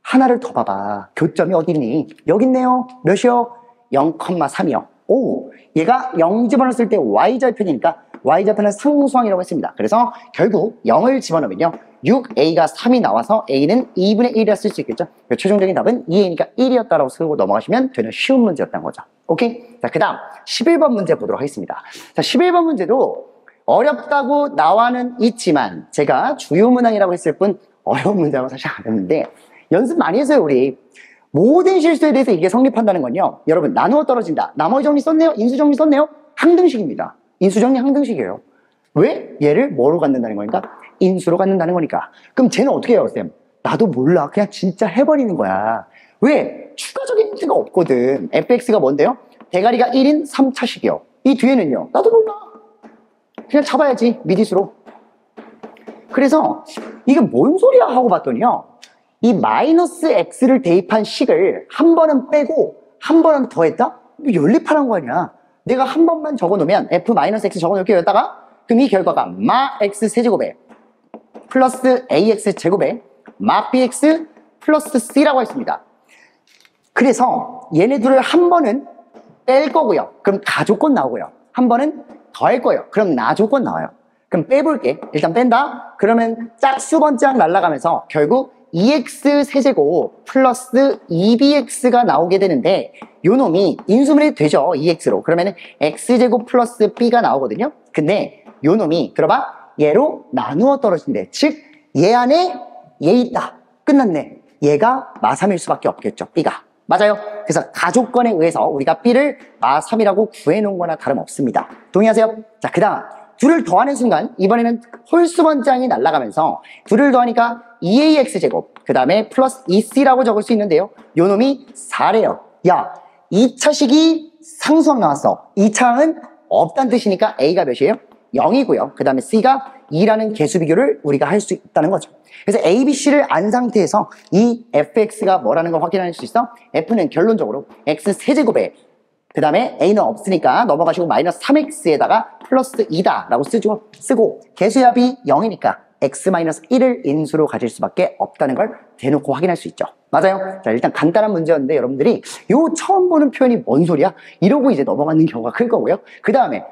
하나를 더 봐봐. 교점이 어디 있니? 여기 있네요. 몇이요? 0,3이요. 오, 얘가 0 집어넣었을 때 Y절편이니까 Y절편은 상수항이라고 했습니다. 그래서 결국 0을 집어넣으면요 6A가 3이 나와서 A는 2분의 1이라 쓸 수 있겠죠. 최종적인 답은 2A니까 1이었다라고 쓰고 넘어가시면 되는 쉬운 문제였던 거죠. 오케이? 자, 그 다음 11번 문제 보도록 하겠습니다. 자, 11번 문제도 어렵다고 나와는 있지만 제가 주요 문항이라고 했을 뿐 어려운 문제라고 사실 안 했는데 연습 많이 했어요. 우리 모든 실수에 대해서 이게 성립한다는 건요, 여러분 나누어 떨어진다, 나머지 정리 썼네요, 인수 정리 썼네요, 항등식입니다. 인수 정리 항등식이에요. 왜? 얘를 뭐로 갖는다는 거니까? 인수로 갖는다는 거니까. 그럼 쟤는 어떻게 해요, 쌤? 나도 몰라. 그냥 진짜 해버리는 거야. 왜? 추가적인 힌트가 없거든. fx가 뭔데요? 대가리가 1인 3차식이요. 이 뒤에는요, 나도 몰라. 그냥 잡아야지, 미지수로. 그래서 이게 뭔 소리야 하고 봤더니요, 이 마이너스 x를 대입한 식을 한 번은 빼고 한 번은 더했다? 이거 연립하는 거 아니야. 내가 한 번만 적어놓으면 f-x 적어놓을게요. 여기다가 그럼 이 결과가 마 x 세제곱에 플러스 ax 제곱에 마 bx 플러스 c라고 했습니다. 그래서 얘네들을 한 번은 뺄 거고요. 그럼 가조건 나오고요. 한 번은 더할 거예요. 그럼 나조건 나와요. 그럼 빼볼게. 일단 뺀다. 그러면 짝수번짝 날아가면서 결국 2x 세제곱 플러스 2bx가 나오게 되는데 요 놈이 인수분해 되죠. 2x로. 그러면은 x제곱 플러스 b가 나오거든요. 근데 요 놈이 들어봐, 얘로 나누어 떨어진대. 즉 얘 안에 얘 있다. 끝났네. 얘가 마3일 수밖에 없겠죠. b가. 맞아요. 그래서 가조건에 의해서 우리가 b를 마3이라고 구해놓은 거나 다름없습니다. 동의하세요? 자, 그 다음 둘을 더하는 순간 이번에는 홀수번장이 날아가면서 둘을 더하니까 2ax제곱 그 다음에 플러스 2c라고 적을 수 있는데요, 요 놈이 4래요. 야, 2차식이 상수항 나왔어. 2차항은 없다는 뜻이니까 a가 몇이에요? 0이고요. 그 다음에 c가 2라는 개수 비교를 우리가 할 수 있다는 거죠. 그래서 a, b, c를 안 상태에서 이 fx가 뭐라는 걸 확인할 수 있어. f는 결론적으로 x 세제곱에 그 다음에 a는 없으니까 넘어가시고 마이너스 3x에다가 플러스 2다 라고 쓰고 개수합이 0이니까 x-1을 인수로 가질 수밖에 없다는 걸 대놓고 확인할 수 있죠. 맞아요? 자, 일단 간단한 문제였는데 여러분들이 요 처음 보는 표현이 뭔 소리야? 이러고 이제 넘어가는 경우가 클 거고요. 그 다음에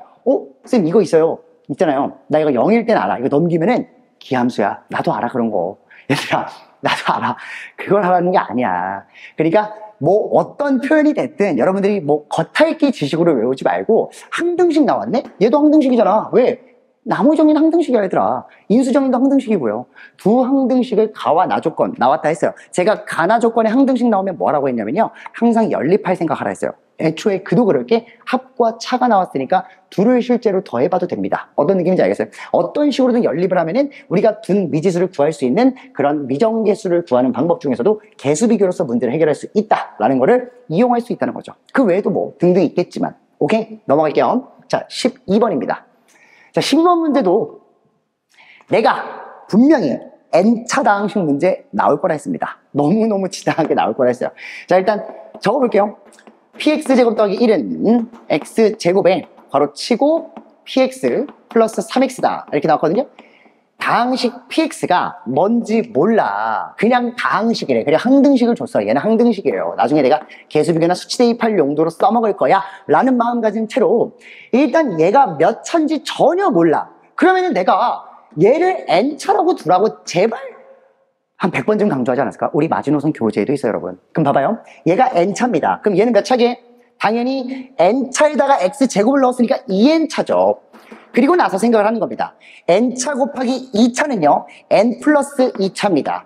쌤 이거 있잖아요. 나 이거 0일 땐 알아. 이거 넘기면은 기함수야. 나도 알아 그런 거. 얘들아, 나도 알아. 그걸 하라는 게 아니야. 그러니까 뭐 어떤 표현이 됐든 여러분들이 뭐 겉핥기 지식으로 외우지 말고 항등식 나왔네? 얘도 항등식이잖아. 왜? 나머지 정리는 항등식이야 얘들아. 인수정리도 항등식이고요. 두 항등식을 가와 나조건 나왔다 했어요. 제가 가나조건에 항등식 나오면 뭐라고 했냐면요, 항상 연립할 생각하라 했어요. 애초에 그도 그럴 게 합과 차가 나왔으니까 둘을 실제로 더해봐도 됩니다. 어떤 느낌인지 알겠어요? 어떤 식으로든 연립을 하면은 우리가 둔 미지수를 구할 수 있는 그런 미정계수를 구하는 방법 중에서도 계수비교로서 문제를 해결할 수 있다라는 거를 이용할 수 있다는 거죠. 그 외에도 뭐 등등 있겠지만. 오케이? 넘어갈게요. 자, 12번입니다. 자, 12번 문제도 내가 분명히 n차 다항식 문제 나올 거라 했습니다. 너무너무 지당하게 나올 거라 했어요. 자, 일단 적어볼게요. px제곱 더하기 1은 x제곱에 괄호 치고 px 플러스 3x다 이렇게 나왔거든요. 다항식 px가 뭔지 몰라. 그냥 다항식이래. 그냥 항등식을 줬어. 얘는 항등식이에요. 나중에 내가 계수비교나 수치 대입할 용도로 써먹을 거야 라는 마음가짐 채로 일단 얘가 몇 차인지 전혀 몰라. 그러면은 내가 얘를 n차라고 두라고 제발 한 100번쯤 강조하지 않았을까? 우리 마지노선 교재에도 있어요, 여러분. 그럼 봐봐요. 얘가 n차입니다. 그럼 얘는 몇 차게? 당연히 n차에다가 x제곱을 넣었으니까 2n차죠. 그리고 나서 생각을 하는 겁니다. n차 곱하기 2차는요, n 플러스 2차입니다.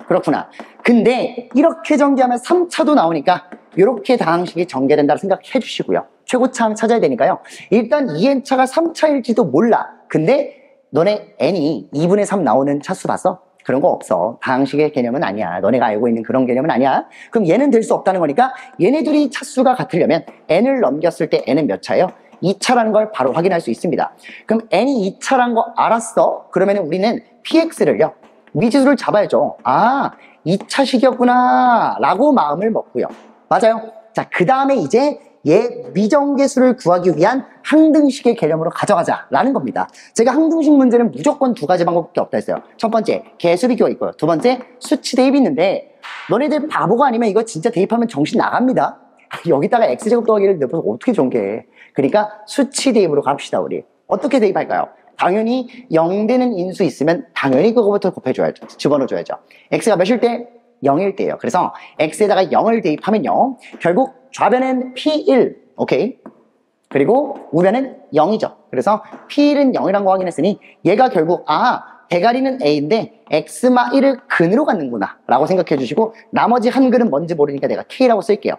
그렇구나. 근데 이렇게 전개하면 3차도 나오니까 이렇게 다항식이 전개된다고 생각해 주시고요. 최고차 한번 찾아야 되니까요. 일단 2n차가 3차일지도 몰라. 근데 너네 n이 2분의 3 나오는 차수 봤어? 그런 거 없어. 다항식의 개념은 아니야. 너네가 알고 있는 그런 개념은 아니야. 그럼 얘는 될 수 없다는 거니까 얘네들이 차수가 같으려면 n을 넘겼을 때 n은 몇 차예요? 2차라는 걸 바로 확인할 수 있습니다. 그럼 n이 2차라는 거 알았어? 그러면 우리는 px를요, 미지수를 잡아야죠. 아, 2차식이었구나 라고 마음을 먹고요. 맞아요. 자, 그 다음에 이제 얘 미정계수를 구하기 위한 항등식의 개념으로 가져가자 라는 겁니다. 제가 항등식 문제는 무조건 두 가지 방법밖에 없다 했어요. 첫 번째 계수비교가 있고요. 두 번째 수치 대입이 있는데 너네들 바보가 아니면 이거 진짜 대입하면 정신 나갑니다. 여기다가 x제곱 더하기를 넣어서 어떻게 전개해. 그러니까 수치 대입으로 갑시다. 우리 어떻게 대입할까요? 당연히 0 되는 인수 있으면 당연히 그거부터 곱해줘야죠. 집어넣어줘야죠. x가 몇일 때? 0일 때예요. 그래서 x에다가 0을 대입하면요, 결국 좌변은 p1, 오케이? 그리고 우변은 0이죠. 그래서 p1은 0이라는 거 확인했으니 얘가 결국 대가리는 a인데 x마 1을 근으로 갖는구나 라고 생각해 주시고 나머지 한글은 뭔지 모르니까 내가 k라고 쓸게요.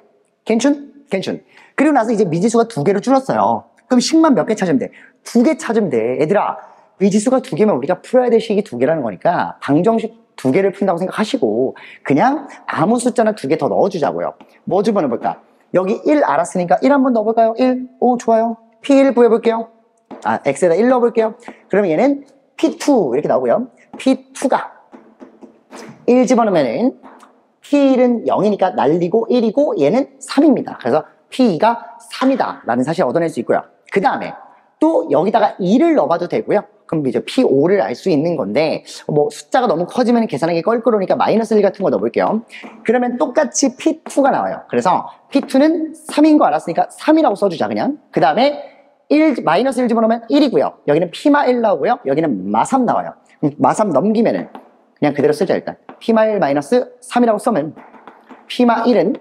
괜춘? 괜춘. 그리고 나서 이제 미지수가 2개로 줄었어요. 그럼 식만 몇 개 찾으면 돼? 2개 찾으면 돼. 얘들아, 미지수가 2개면 우리가 풀어야 될 식이 2개라는 거니까 방정식 2개를 푼다고 생각하시고 그냥 아무 숫자나 2개 더 넣어주자고요. 뭐 집어넣어볼까? 여기 1 알았으니까 1 한번 넣어볼까요? 1? 오, 좋아요. P1 구해볼게요. X에다 1 넣어볼게요. 그러면 얘는 P2 이렇게 나오고요. P2가 1 집어넣으면은 P1은 0이니까 날리고 1이고 얘는 3입니다. 그래서 P2가 3이다 라는 사실을 얻어낼 수 있고요. 그 다음에 또 여기다가 2를 넣어봐도 되고요. 그럼 이제 P5를 알 수 있는 건데 뭐 숫자가 너무 커지면 계산하기 껄끄러우니까 마이너스 1 같은 거 넣어볼게요. 그러면 똑같이 P2가 나와요. 그래서 P2는 3인 거 알았으니까 3이라고 써주자 그냥. 그 다음에 마이너스 1 집어넣으면 1이고요. 여기는 P마 1 나오고요. 여기는 마3 나와요. 마3 넘기면은 그냥 그대로 쓰자 일단. P마 1 마이너스 3이라고 쓰면 P마 1은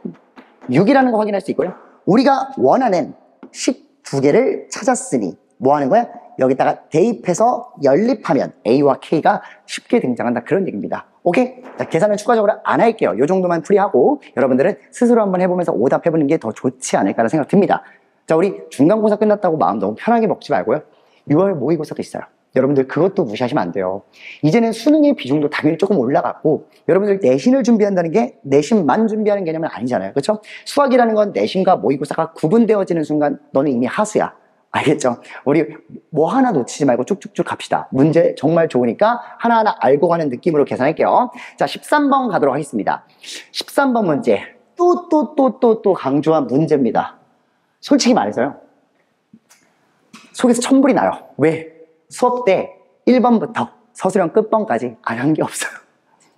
6이라는 거 확인할 수 있고요. 우리가 원하는 식 2개를 찾았으니 뭐 하는 거야? 여기다가 대입해서 연립하면 A와 K가 쉽게 등장한다 그런 얘기입니다. 오케이? 자, 계산은 추가적으로 안 할게요. 이 정도만 풀이하고 여러분들은 스스로 한번 해보면서 오답해보는 게 더 좋지 않을까라는 생각 듭니다. 자, 우리 중간고사 끝났다고 마음 너무 편하게 먹지 말고요. 6월 모의고사도 있어요. 여러분들 그것도 무시하시면 안 돼요. 이제는 수능의 비중도 당연히 조금 올라갔고 여러분들 내신을 준비한다는 게 내신만 준비하는 개념은 아니잖아요. 그렇죠? 수학이라는 건 내신과 모의고사가 구분되어지는 순간 너는 이미 하수야. 알겠죠? 우리 뭐 하나 놓치지 말고 쭉쭉쭉 갑시다. 문제 정말 좋으니까 하나하나 알고 가는 느낌으로 계산할게요. 자, 13번 가도록 하겠습니다. 13번 문제 또 강조한 문제입니다. 솔직히 말해서요, 속에서 천불이 나요. 왜? 수업 때 1번부터 서술형 끝번까지 안 한 게 없어요.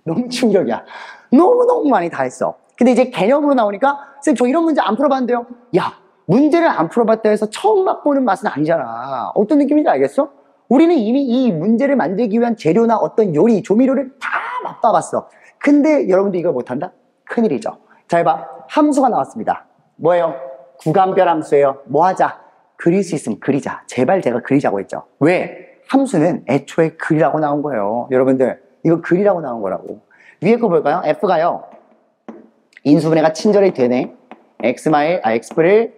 너무 충격이야. 너무너무 많이 다 했어. 근데 이제 개념으로 나오니까 쌤 저 이런 문제 안 풀어봤는데요. 야, 문제를 안 풀어봤다 해서 처음 맛보는 맛은 아니잖아. 어떤 느낌인지 알겠어? 우리는 이미 이 문제를 만들기 위한 재료나 어떤 요리, 조미료를 다 맛봐봤어. 근데 여러분들 이걸 못한다? 큰일이죠. 잘 봐. 함수가 나왔습니다. 뭐예요? 구간별 함수예요. 뭐 하자? 그릴 수 있으면 그리자. 제발 제가 그리자고 했죠. 왜? 함수는 애초에 그리라고 나온 거예요. 여러분들 이거 그리라고 나온 거라고. 위에 거 볼까요? F가요, 인수분해가 친절히 되네. x플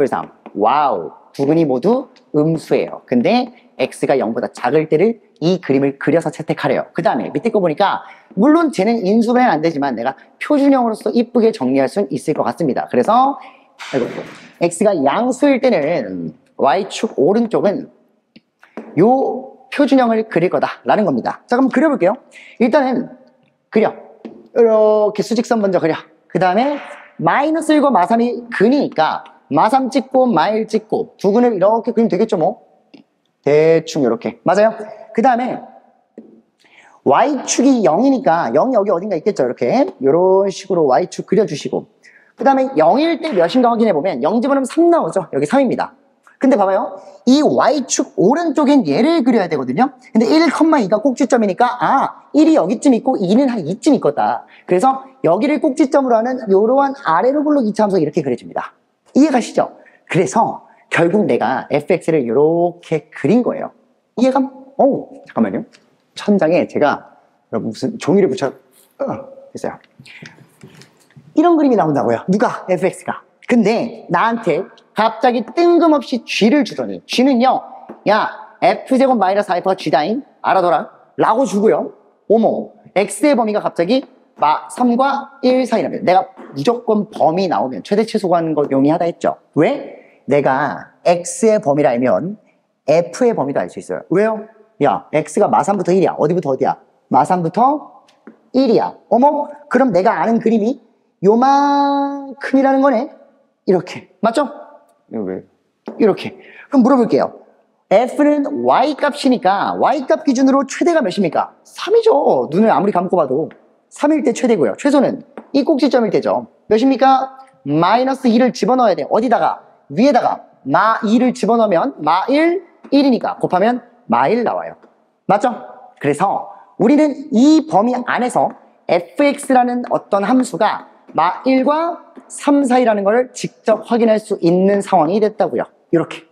3. 와우. 두근이 모두 음수예요. 근데 x가 0보다 작을 때를 이 그림을 그려서 채택하래요. 그 다음에 밑에 거 보니까 물론 쟤는 인수분해는 안 되지만 내가 표준형으로서 이쁘게 정리할 수는 있을 것 같습니다. 그래서 x가 양수일 때는 y축 오른쪽은 요 표준형을 그릴 거다라는 겁니다. 자, 그럼 그려볼게요. 일단은 그려. 이렇게 수직선 먼저 그려. 그 다음에 마이너스 1과 마3이 근이니까 마3 찍고 마1 찍고 두근을 이렇게 그리면 되겠죠 뭐. 대충 이렇게. 맞아요. 그 다음에 y축이 0이니까 0이 여기 어딘가 있겠죠. 이렇게 이런 식으로 y축 그려주시고 그 다음에 0일 때 몇인가 확인해보면 0 집어넣으면 3 나오죠. 여기 3입니다. 근데 봐봐요. 이 y축 오른쪽엔 얘를 그려야 되거든요. 근데 1,2가 꼭지점이니까 1이 여기쯤 있고 2는 한 이쯤 있겠다. 그래서 여기를 꼭지점으로 하는 이러한 아래로 굴러 2차 함수가 이렇게 그려집니다. 이해가시죠? 그래서 결국 내가 fx를 이렇게 그린 거예요. 이해감? 잠깐만요. 천장에 제가 무슨 종이를 붙여 됐어요. 이런 그림이 나온다고요. 누가? fx가. 근데 나한테 갑자기 뜬금없이 g를 주더니 g는요, 야 f제곱 마이너스 알파가 g다잉 알아둬라 라고 주고요. 어머, x의 범위가 갑자기 3과 1 사이라면 내가 무조건 범위 나오면 최대 최소 구하는 거 용이하다 했죠. 왜? 내가 x의 범위를 알면 f의 범위도 알 수 있어요. 왜요? 야 x가 마3부터 1이야. 어디부터 어디야? 마3부터 1이야. 어머, 그럼 내가 아는 그림이 요만큼이라는 거네. 이렇게. 맞죠? 이렇게. 그럼 물어볼게요. f는 y값이니까 y값 기준으로 최대가 몇입니까? 3이죠. 눈을 아무리 감고 봐도 3일 때 최대고요. 최소는 이 꼭지점일 때죠. 몇입니까? 마이너스 2를 집어넣어야 돼. 어디다가? 위에다가 마2를 집어넣으면 마1, 1이니까 곱하면 마1 나와요. 맞죠? 그래서 우리는 이 범위 안에서 fx라는 어떤 함수가 마1과 3 사이라는 걸 직접 확인할 수 있는 상황이 됐다고요. 이렇게.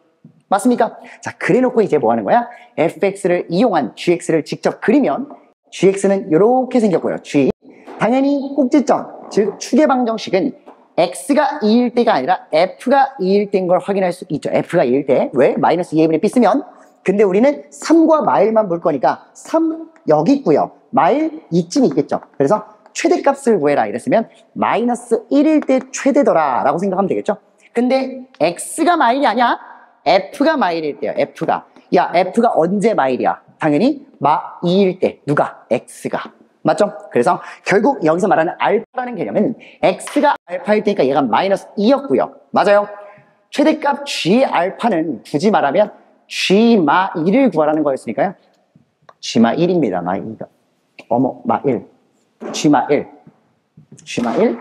맞습니까? 자, 그래놓고 이제 뭐 하는 거야? fx를 이용한 gx를 직접 그리면 gx는 이렇게 생겼고요. g. 당연히 꼭지점, 즉 추계 방정식은 x가 2일 때가 아니라 f가 2일 때인 걸 확인할 수 있죠. f가 2일 때. 왜? 마이너스 2a분의 b 쓰면. 근데 우리는 3과 마일만 볼 거니까 3 여기 있고요. 마일 이쯤 있겠죠. 그래서 최대값을 구해라 이랬으면 마이너스 1일 때 최대더라 라고 생각하면 되겠죠. 근데 x가 마일이 아니야. f가 마일일 때요. f가. 야, f가 언제 마일이야? 당연히 마2일 때. 누가? x가. 맞죠? 그래서 결국 여기서 말하는 알파라는 개념은 x가 알파일 때니까 얘가 마이너스 2였고요. 맞아요? 최대값 g 알파는 굳이 말하면 g 마 1을 구하라는 거였으니까요. g 마 1입니다. 마 1. 어머, 마 1. g 마 1. g 마 1.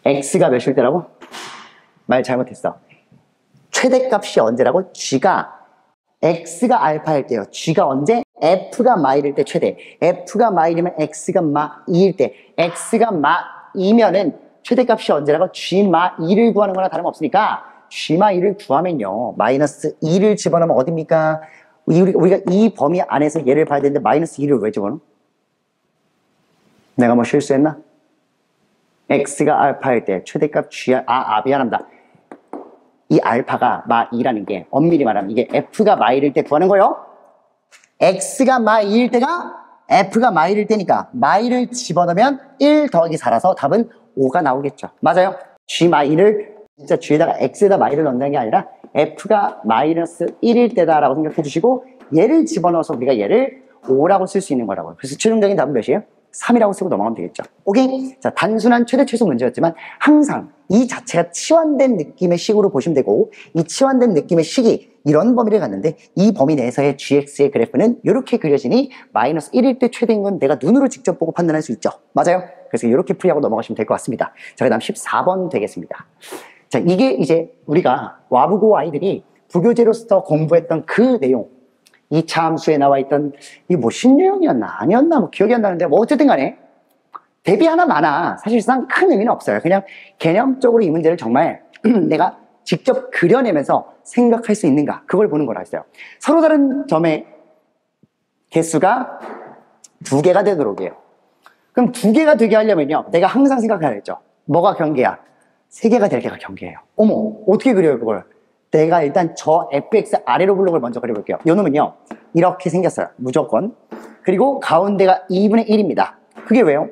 x가 몇일 때라고? 말 잘못했어. 최대값이 언제라고? g가 x가 알파일 때요. g가 언제? f가 마일일 때 최대. f가 마일이면 x가 마 2일 때. x가 마 2면은 최대값이 언제라고? g 마 2를 구하는 거나 다름없으니까 g 마 2를 구하면요. 마이너스 2를 집어넣으면 어딥니까? 우리가 이 범위 안에서 얘를 봐야 되는데 마이너스 2를 왜 집어넣어? 내가 뭐 실수했나? x가 알파일 때 최대값 g 미안합니다. 이 알파가 마 2라는 게 엄밀히 말하면 이게 f가 마 1일 때 구하는 거예요. x가 마 2일 때가 f가 마 1일 때니까 마 1을 집어넣으면 1 더하기 4라서 답은 5가 나오겠죠. 맞아요. g 마 1을 진짜 g에다가 x에다 마 1을 넣는다는 게 아니라 f가 마이너스 1일 때다라고 생각해 주시고 얘를 집어넣어서 우리가 얘를 5라고 쓸 수 있는 거라고요. 그래서 최종적인 답은 몇이에요? 3이라고 쓰고 넘어가면 되겠죠. 오케이? 자, 단순한 최대 최소 문제였지만 항상 이 자체가 치환된 느낌의 식으로 보시면 되고 이 치환된 느낌의 식이 이런 범위를 갖는데 이 범위 내에서의 gx의 그래프는 이렇게 그려지니 마이너스 1일 때 최대인 건 내가 눈으로 직접 보고 판단할 수 있죠. 맞아요? 그래서 이렇게 풀이하고 넘어가시면 될 것 같습니다. 자, 그 다음 14번 되겠습니다. 자, 이게 이제 우리가 와부고 아이들이 부교재로서 공부했던 그 내용 2차 함수에 나와 있던 이게 뭐 신유형이었나 아니었나 뭐 기억이 안 나는데 뭐 어쨌든 간에 대비 하나 많아 사실상 큰 의미는 없어요. 그냥 개념적으로 이 문제를 정말 내가 직접 그려내면서 생각할 수 있는가 그걸 보는 거라 했어요. 서로 다른 점의 개수가 2개가 되도록 해요. 그럼 2개가 되게 하려면요 내가 항상 생각해야 했죠. 뭐가 경계야? 세개가 될 개가 경계예요. 어머, 어떻게 그려요, 그걸? 내가 일단 저 fx 아래로 블록을 먼저 그려볼게요. 요 놈은요, 이렇게 생겼어요. 무조건. 그리고 가운데가 2분의 1입니다. 그게 왜요?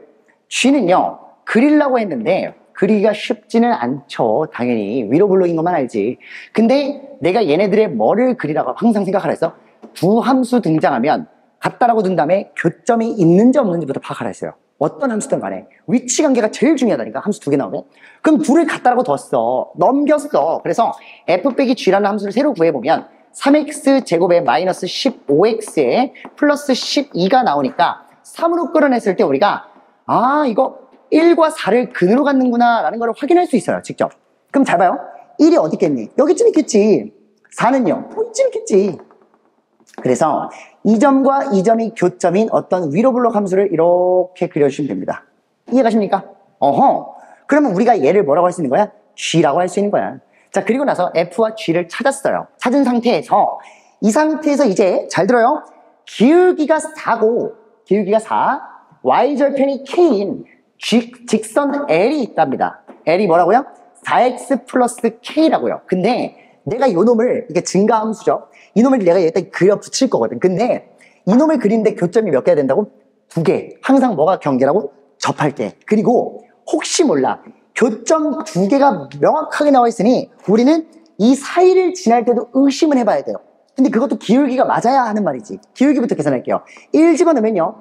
g는요, 그리려고 했는데, 그리기가 쉽지는 않죠. 당연히. 위로 블록인 것만 알지. 근데 내가 얘네들의 뭐를 그리라고 항상 생각하라 했어? 두 함수 등장하면 같다라고 둔 다음에 교점이 있는지 없는지부터 파악하라 했어요. 어떤 함수든 간에 위치 관계가 제일 중요하다니까. 함수 두 개 나오면. 그럼 둘을 같다라고 뒀어. 넘겼어. 그래서 f 빼기 g라는 함수를 새로 구해보면 3x 제곱에 마이너스 15x에 플러스 12가 나오니까 3으로 끌어냈을 때 우리가 이거 1과 4를 근으로 갖는구나 라는 걸 확인할 수 있어요. 직접. 그럼 잘 봐요. 1이 어디 있겠니? 여기쯤 있겠지. 4는요? 이쯤 있겠지. 그래서 이 점과 이 점이 교점인 어떤 위로 블록 함수를 이렇게 그려주시면 됩니다. 이해가십니까? 그러면 우리가 얘를 뭐라고 할 수 있는 거야? g라고 할 수 있는 거야. 자, 그리고 나서 f와 g를 찾았어요. 찾은 상태에서 이 상태에서 이제 잘 들어요. 기울기가 4고 기울기가 4, y절편이 k인 직선 L이 있답니다. L이 뭐라고요? 4x 플러스 k라고요. 근데 내가 요 놈을, 이게 증가함수죠. 이 놈을 내가 여기다 그려 붙일 거거든. 근데 이 놈을 그리는데 교점이 몇 개가 된다고? 2개. 항상 뭐가 경계라고? 접할 때. 그리고 혹시 몰라. 교점 2개가 명확하게 나와 있으니 우리는 이 사이를 지날 때도 의심을 해봐야 돼요. 근데 그것도 기울기가 맞아야 하는 말이지. 기울기부터 계산할게요. 1 집어넣으면요.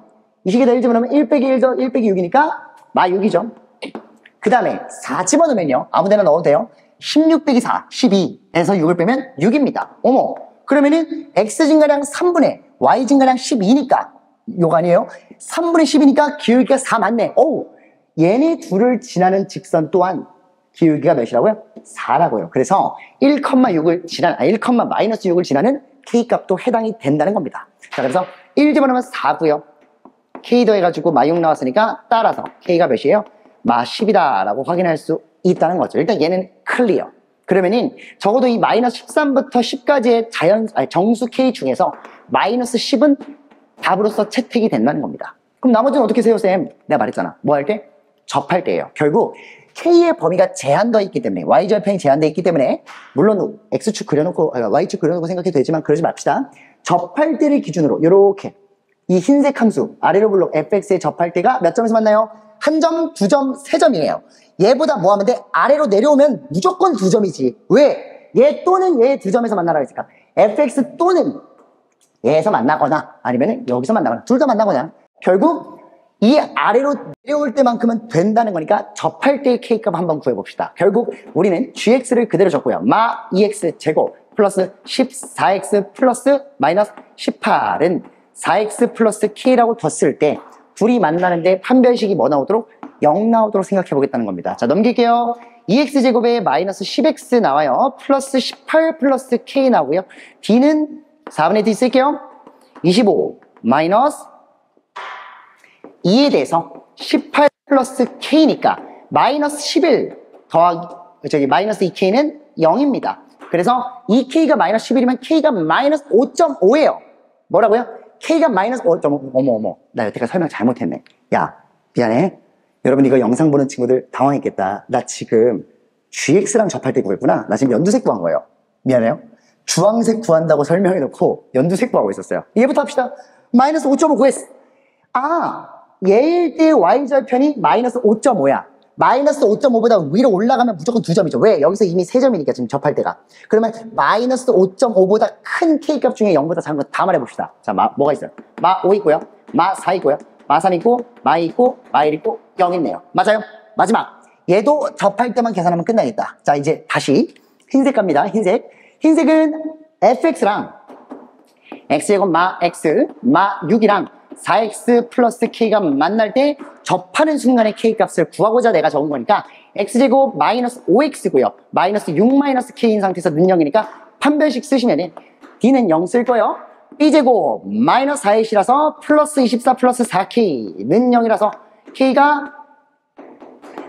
이 식에다 1 집어넣으면 1 빼기 1 빼기 6이니까 마 6이죠. 그 다음에 4 집어넣으면요. 아무데나 넣어도 돼요. 16 빼기 4, 12에서 6을 빼면 6입니다. 어머, 그러면은 x 증가량 3분의 y 증가량 12니까 요거 아니에요? 3분의 10이니까 기울기가 4 맞네. 얘네 둘을 지나는 직선 또한 기울기가 몇이라고요? 4라고요. 그래서 1,6을 지난, 1,-6을 지나는 k값도 해당이 된다는 겁니다. 자, 그래서 1 집어넣으면 4고요. k 더해가지고 마6 나왔으니까 따라서 k가 몇이에요? 마10이다 라고 확인할 수 있다는 거죠. 일단 얘는 클리어. 그러면은 적어도 이 마이너스 13부터 10까지의 정수 k 중에서 마이너스 10은 답으로서 채택이 된다는 겁니다. 그럼 나머지는 어떻게 세요, 쌤? 내가 말했잖아. 뭐 할 때? 접할 때예요. 결국 k의 범위가 제한되어 있기 때문에, y절편이 제한되어 있기 때문에, 물론 x축 그려놓고 y축 그려놓고 생각해도 되지만 그러지 맙시다. 접할 때를 기준으로 이렇게 이 흰색 함수 아래로 블록 fx에 접할 때가 몇 점에서 만나요? 한 점, 두 점, 세 점이에요. 얘보다 뭐 하면 돼? 아래로 내려오면 무조건 두 점이지. 왜? 얘 또는 얘 두 점에서 만나라 했을까? fx 또는 얘에서 만나거나 아니면 여기서 만나거나 둘 다 만나거나 결국 이 아래로 내려올 때만큼은 된다는 거니까 접할 때의 k값 한번 구해봅시다. 결국 우리는 gx를 그대로 적고요. 마 2x 제곱 플러스 14x 플러스 마이너스 18은 4x 플러스 k라고 뒀을 때 둘이 만나는데 판별식이 뭐 나오도록? 0 나오도록 생각해 보겠다는 겁니다. 자, 넘길게요. 2x제곱에 마이너스 10x 나와요. 플러스 18 플러스 k 나오고요. d는 4분의 d 쓸게요. 25 마이너스 2에 대해서 18 플러스 k니까 마이너스 11 더하기 마이너스 2k는 0입니다. 그래서 2k가 마이너스 11이면 k가 마이너스 5.5예요. 뭐라고요? k가 마이너스 5.5. 어머 나 여태까지 설명 잘못했네. 야 미안해. 여러분 이거 영상 보는 친구들 당황했겠다. 나 지금 gx랑 접할 때 구했구나. 나 지금 연두색 구한 거예요. 미안해요. 주황색 구한다고 설명해놓고 연두색 구하고 있었어요. 얘부터 합시다. 마이너스 5.5 구했어. 얘일 때 y절편이 마이너스 5.5야. 마이너스 5.5보다 위로 올라가면 무조건 2점이죠. 왜? 여기서 이미 3점이니까 지금 접할 때가. 그러면 마이너스 5.5보다 큰 k값 중에 0보다 작은 거 다 말해봅시다. 자, 뭐가 있어요? 마 5 있고요. 마 4 있고요. 마 3 있고, 마 2 있고, 마 1 있고, 0 있네요. 맞아요? 마지막. 얘도 접할 때만 계산하면 끝나겠다. 자, 이제 다시 흰색 갑니다. 흰색은 fx랑 x제곱 마 x, 마 6이랑 4x 플러스 k가 만날 때 접하는 순간의 k값을 구하고자 내가 적은 거니까 x제곱 마이너스 5x고요. 마이너스 6 마이너스 k인 상태에서 는 0이니까 판별식 쓰시면 d는 0 쓸 거예요. b제곱 마이너스 4x라서 플러스 24 플러스 4k 는 0이라서 k가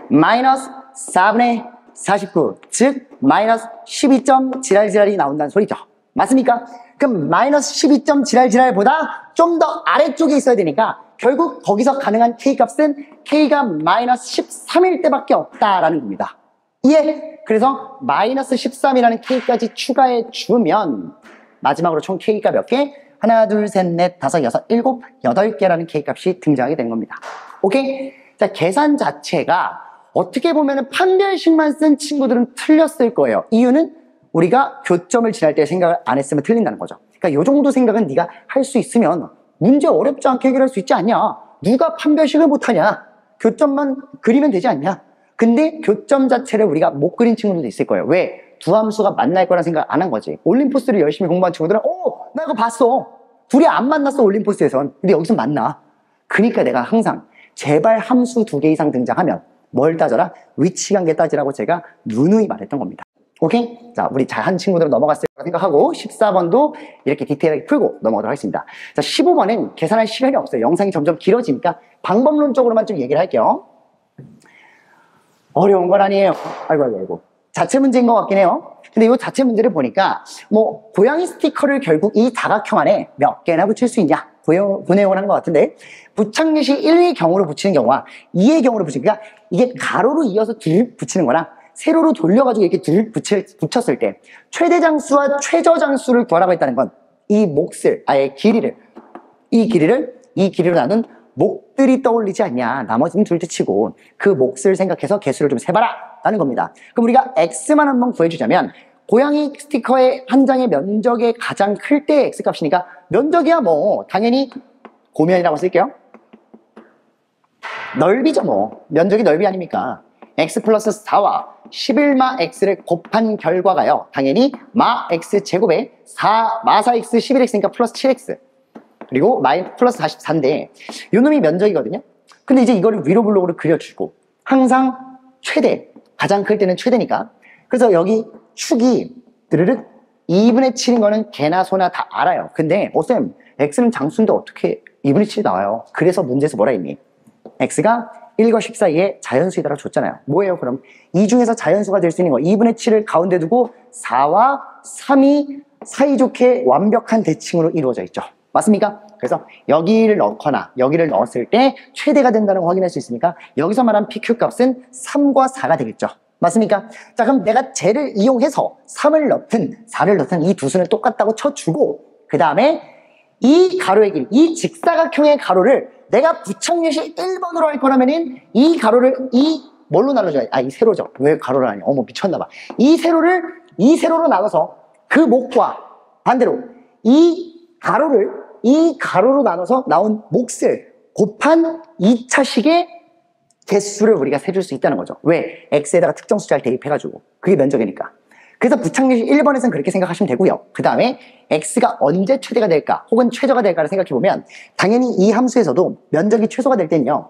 마이너스 4분의 49 즉 마이너스 12점 지랄지랄이 나온다는 소리죠. 맞습니까? 그럼 마이너스 12점 지랄지랄보다 좀 더 아래쪽에 있어야 되니까 결국 거기서 가능한 K값은 K가 마이너스 13일 때밖에 없다라는 겁니다. 이해? 그래서 마이너스 13이라는 K까지 추가해 주면 마지막으로 총 K가 몇 개? 하나, 둘, 셋, 넷, 다섯, 여섯, 일곱, 여덟 개라는 K값이 등장하게 되는 겁니다. 오케이? 자, 계산 자체가 어떻게 보면 판별식만 쓴 친구들은 틀렸을 거예요. 이유는 우리가 교점을 지날 때 생각을 안 했으면 틀린다는 거죠. 그러니까 이 정도 생각은 네가 할 수 있으면 문제 어렵지 않게 해결할 수 있지 않냐? 누가 판별식을 못하냐? 교점만 그리면 되지 않냐? 근데 교점 자체를 우리가 못 그린 친구들도 있을 거예요. 왜? 두 함수가 만날 거란 생각 안 한 거지. 올림포스를 열심히 공부한 친구들은 나 이거 봤어. 둘이 안 만났어, 올림포스에선. 근데 여기서 만나. 그러니까 내가 항상 제발 함수 2개 이상 등장하면 뭘 따져라? 위치 관계 따지라고 제가 누누이 말했던 겁니다. 오케이? 자, 우리 잘한 친구들은 넘어갔을 거라 생각하고 14번도 이렇게 디테일하게 풀고 넘어가도록 하겠습니다. 자, 15번은 계산할 시간이 없어요. 영상이 점점 길어지니까 방법론적으로만 좀 얘기를 할게요. 어려운 건 아니에요. 아이고. 자체 문제인 것 같긴 해요. 근데 이 자체 문제를 보니까 고양이 스티커를 결국 이 다각형 안에 몇 개나 붙일 수 있냐 분해용을 한 것 같은데, 부착예시 1의 경우로 붙이는 경우와 2의 경우로 붙이는, 그러니까 이게 가로로 이어서 둘 붙이는 거나 세로로 돌려가지고 이렇게 둘 붙였을 때 최대 장수와 최저 장수를 구하라고 했다는 건 이 몫을, 아예 이 길이로 나눈 목들이 떠올리지 않냐. 나머지는 둘째 치고 그 몫을 생각해서 개수를 좀 세봐라 라는 겁니다. 그럼 우리가 X만 한번 구해주자면, 고양이 스티커의 한 장의 면적이 가장 클 때 X값이니까 면적이야 당연히 고면이라고 쓸게요. 넓이죠 면적이 넓이 아닙니까? X 플러스 4와 11마 X를 곱한 결과가요, 당연히 마 X 제곱에 마사 X 11X니까 플러스 7X 그리고 플러스 44인데 요놈이 면적이거든요. 근데 이제 이거를 위로 블록으로 그려주고 항상 최대, 가장 클 때는 최대니까, 그래서 여기 축이 드르륵 2분의 7인 거는 개나 소나 다 알아요. 근데 쌤, X는 장수인데 어떻게 2분의 7이 나와요? 그래서 문제에서 뭐라 했니? X가 1과 10 사이에 자연수이다라고 줬잖아요. 뭐예요? 그럼 이 중에서 자연수가 될 수 있는 거 2분의 7을 가운데 두고 4와 3이 사이좋게 완벽한 대칭으로 이루어져 있죠. 맞습니까? 그래서 여기를 넣거나 여기를 넣었을 때 최대가 된다는 걸 확인할 수 있으니까 여기서 말한 PQ 값은 3과 4가 되겠죠. 맞습니까? 자, 그럼 내가 쟤를 이용해서 3을 넣든 4를 넣든 이 두 수는 똑같다고 쳐주고, 그 다음에 이 가로의 길, 이 직사각형의 가로를 내가 부착예시 1번으로 할 거라면은 이 가로를 뭘로 나눠줘야, 이 세로죠. 왜 가로를 하냐? 미쳤나봐. 이 세로로 나눠서 그 목과 반대로 이 가로로 나눠서 나온 몫을 곱한 2차식의 개수를 우리가 세줄 수 있다는 거죠. 왜? X에다가 특정 숫자를 대입해가지고. 그게 면적이니까. 그래서 부착예시 1번에서는 그렇게 생각하시면 되고요. 그 다음에 X가 언제 최대가 될까 혹은 최저가 될까를 생각해보면, 당연히 이 함수에서도 면적이 최소가 될 때는요,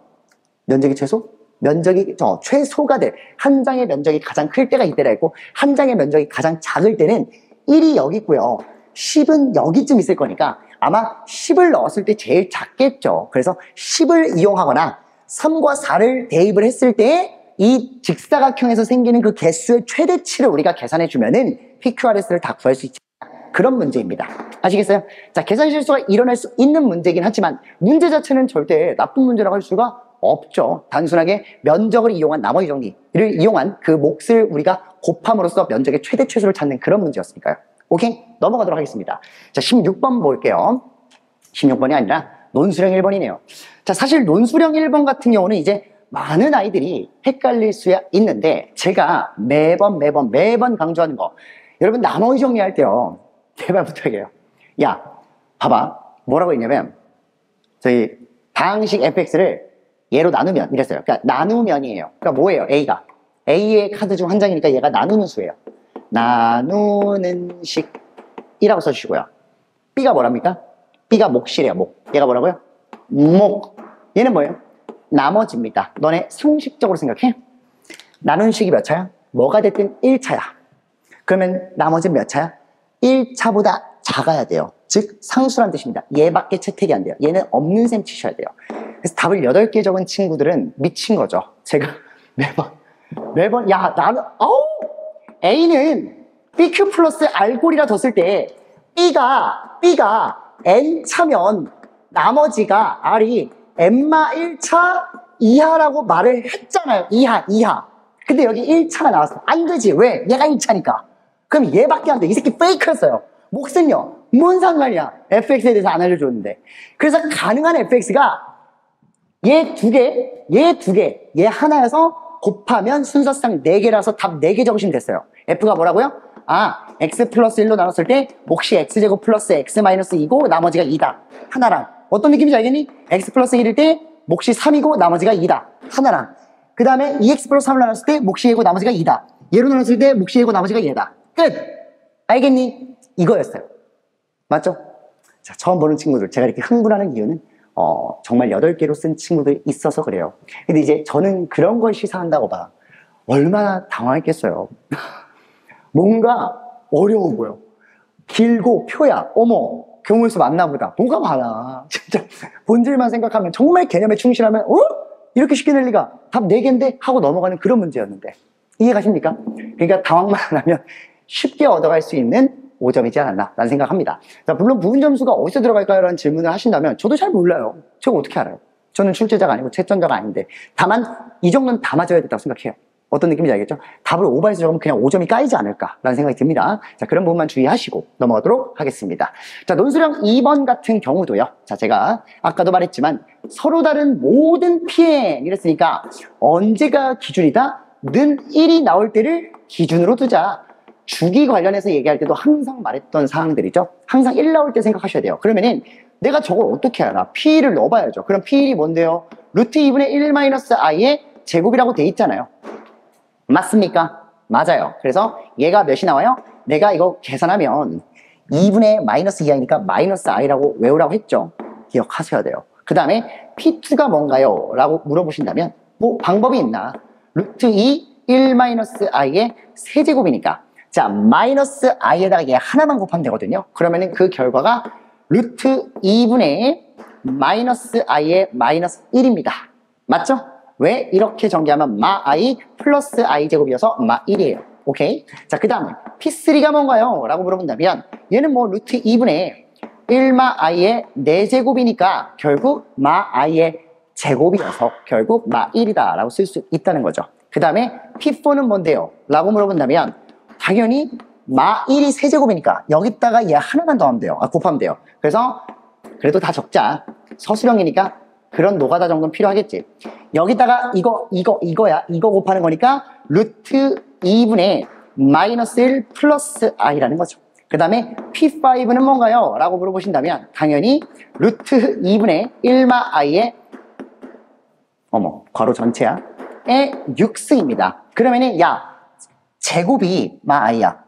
최소가 될, 한 장의 면적이 가장 클 때가 이때라 했고, 한 장의 면적이 가장 작을 때는 1이 여기 있고요, 10은 여기쯤 있을 거니까 아마 10을 넣었을 때 제일 작겠죠. 그래서 10을 이용하거나 3과 4를 대입을 했을 때 이 직사각형에서 생기는 그 개수의 최대치를 우리가 계산해주면은 PQRS를 다 구할 수 있지. 그런 문제입니다. 아시겠어요? 자, 계산 실수가 일어날 수 있는 문제긴 하지만 문제 자체는 절대 나쁜 문제라고 할 수가 없죠. 단순하게 면적을 이용한 나머지 정리를 이용한 그 몫을 우리가 곱함으로써 면적의 최대 최소를 찾는 그런 문제였으니까요. 오케이? 넘어가도록 하겠습니다. 자, 16번 볼게요. 16번이 아니라 논술형 1번이네요. 자, 사실 논술형 1번 같은 경우는 이제 많은 아이들이 헷갈릴 수야 있는데, 제가 매번 강조하는 거, 여러분 나머지 정리할 때요, 제발 부탁해요. 야, 봐봐. 뭐라고 했냐면, 저희 방식 fx를 얘로 나누면 이랬어요. 그러니까 나누면이에요. 그러니까 뭐예요? A의 카드 중 한 장이니까 얘가 나누는 수예요. 나누는 식이라고 써주시고요. B가 뭐랍니까? B가 몫이래요. 얘가 뭐라고요? 목. 얘는 뭐예요? 나머지입니다. 너네 상식적으로 생각해. 나누는 식이 몇 차야? 뭐가 됐든 1차야. 그러면 나머지는 몇 차야? 1차보다 작아야 돼요. 즉 상수란 뜻입니다. 얘밖에 채택이 안 돼요. 얘는 없는 셈 치셔야 돼요. 그래서 답을 8개 적은 친구들은 미친 거죠. 제가 매번 A는 BQ 플러스 R꼴이라 뒀을 때 B가 N차면 나머지가 R이 n마 1차 이하라고 말을 했잖아요. 이하. 근데 여기 1차가 나왔어. 안 되지. 왜? 얘가 1차니까. 그럼 얘밖에 안 돼. 이 새끼 페이크였어요. 몫은요? 뭔 상관이야? fx에 대해서 안 알려줬는데. 그래서 가능한 fx가 얘 두 개, 얘 하나여서 곱하면 순서상 4개라서 답 4개 적으시면 됐어요. f가 뭐라고요? x 플러스 1로 나눴을 때 몫이 x제곱 플러스 x 마이너스 2고 나머지가 2다. 하나랑. 어떤 느낌인지 알겠니? x 플러스 1일 때 몫이 3이고 나머지가 2다. 하나랑. 그 다음에 2x 플러스 3을 나눴을 때 몫이 얘고 나머지가 2다. 얘로 나눴을 때 몫이 얘고 나머지가 얘다. 끝! 알겠니? 이거였어요. 맞죠? 자, 처음 보는 친구들, 제가 이렇게 흥분하는 이유는 정말 8개로 쓴 친구들이 있어서 그래요. 근데 이제 저는 그런 걸 시사한다고 봐. 얼마나 당황했겠어요. 뭔가 어려워 보여. 길고 표야. 어머, 경우에서 맞나 보다. 뭐가 많아. 진짜 본질만 생각하면 정말 개념에 충실하면 이렇게 쉽게 낼 리가. 답 4개인데 하고 넘어가는 그런 문제였는데. 이해가십니까? 그러니까 당황만 안 하면 쉽게 얻어갈 수 있는 5점이지 않았나 라는 생각합니다. 자, 물론 부분 점수가 어디서 들어갈까요? 라는 질문을 하신다면 저도 잘 몰라요. 제가 어떻게 알아요? 저는 출제자가 아니고 채점자가 아닌데 다만 이 정도는 다 맞아야 된다고 생각해요. 어떤 느낌인지 알겠죠? 답을 오버해서 적으면 그냥 5점이 까이지 않을까라는 생각이 듭니다. 자, 그런 부분만 주의하시고 넘어가도록 하겠습니다. 자, 논술형 2번 같은 경우도요. 자, 제가 아까도 말했지만 서로 다른 모든 피행 이랬으니까 언제가 기준이다? 는 1이 나올 때를 기준으로 두자. 주기 관련해서 얘기할 때도 항상 말했던 사항들이죠. 항상 1 나올 때 생각하셔야 돼요. 그러면은 내가 저걸 어떻게 알아? P1을 넣어봐야죠. 그럼 P1이 뭔데요? 루트 2분의 1-i의 제곱이라고 돼 있잖아요. 맞습니까? 맞아요. 그래서 얘가 몇이 나와요? 내가 이거 계산하면 2분의 마이너스 2i니까 마이너스 i라고 외우라고 했죠. 기억하셔야 돼요. 그 다음에 P2가 뭔가요? 라고 물어보신다면 뭐 방법이 있나? 루트 2 1-i의 세제곱이니까 자, 마이너스 i에다가 얘 하나만 곱하면 되거든요. 그러면은 그 결과가 루트 2분의 마이너스 i의 마이너스 1입니다. 맞죠? 왜? 이렇게 전개하면 마 i 플러스 i 제곱이어서 마 1이에요. 오케이? 자, 그 다음에 P3가 뭔가요? 라고 물어본다면 얘는 뭐 루트 2분의 1마 i의 4제곱이니까 결국 마 i의 제곱이어서 결국 마 1이다 라고 쓸 수 있다는 거죠. 그 다음에 P4는 뭔데요? 라고 물어본다면 당연히 마 1이 세제곱이니까 여기다가 얘 하나만 더하면 돼요. 곱하면 돼요. 그래서 그래도 다 적자. 서술형이니까 그런 노가다 정도는 필요하겠지. 여기다가 이거야. 이거 곱하는 거니까 루트 2분의 마이너스 1 플러스 i라는 거죠. 그 다음에 P5는 뭔가요? 라고 물어보신다면 당연히 루트 2분의 1마 i의 괄호 전체야. 의 6승입니다. 그러면은 제곱이 마 i야.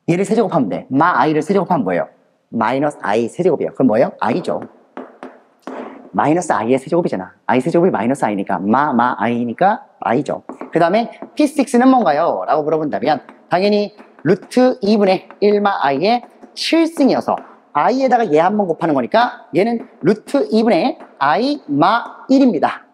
얘를 세제곱하면 돼. 마 i를 세제곱하면 뭐예요? 마이너스 i 세제곱이에요. 그럼 뭐예요? i죠. 마이너스 i의 세제곱이잖아. i 세제곱이 마이너스 i니까 마 i니까 i죠. 그 다음에 P6는 뭔가요? 라고 물어본다면 당연히 루트 2분의 1마 i의 실승이어서 i에다가 얘 한번 곱하는 거니까 얘는 루트 2분의 i 마 1입니다.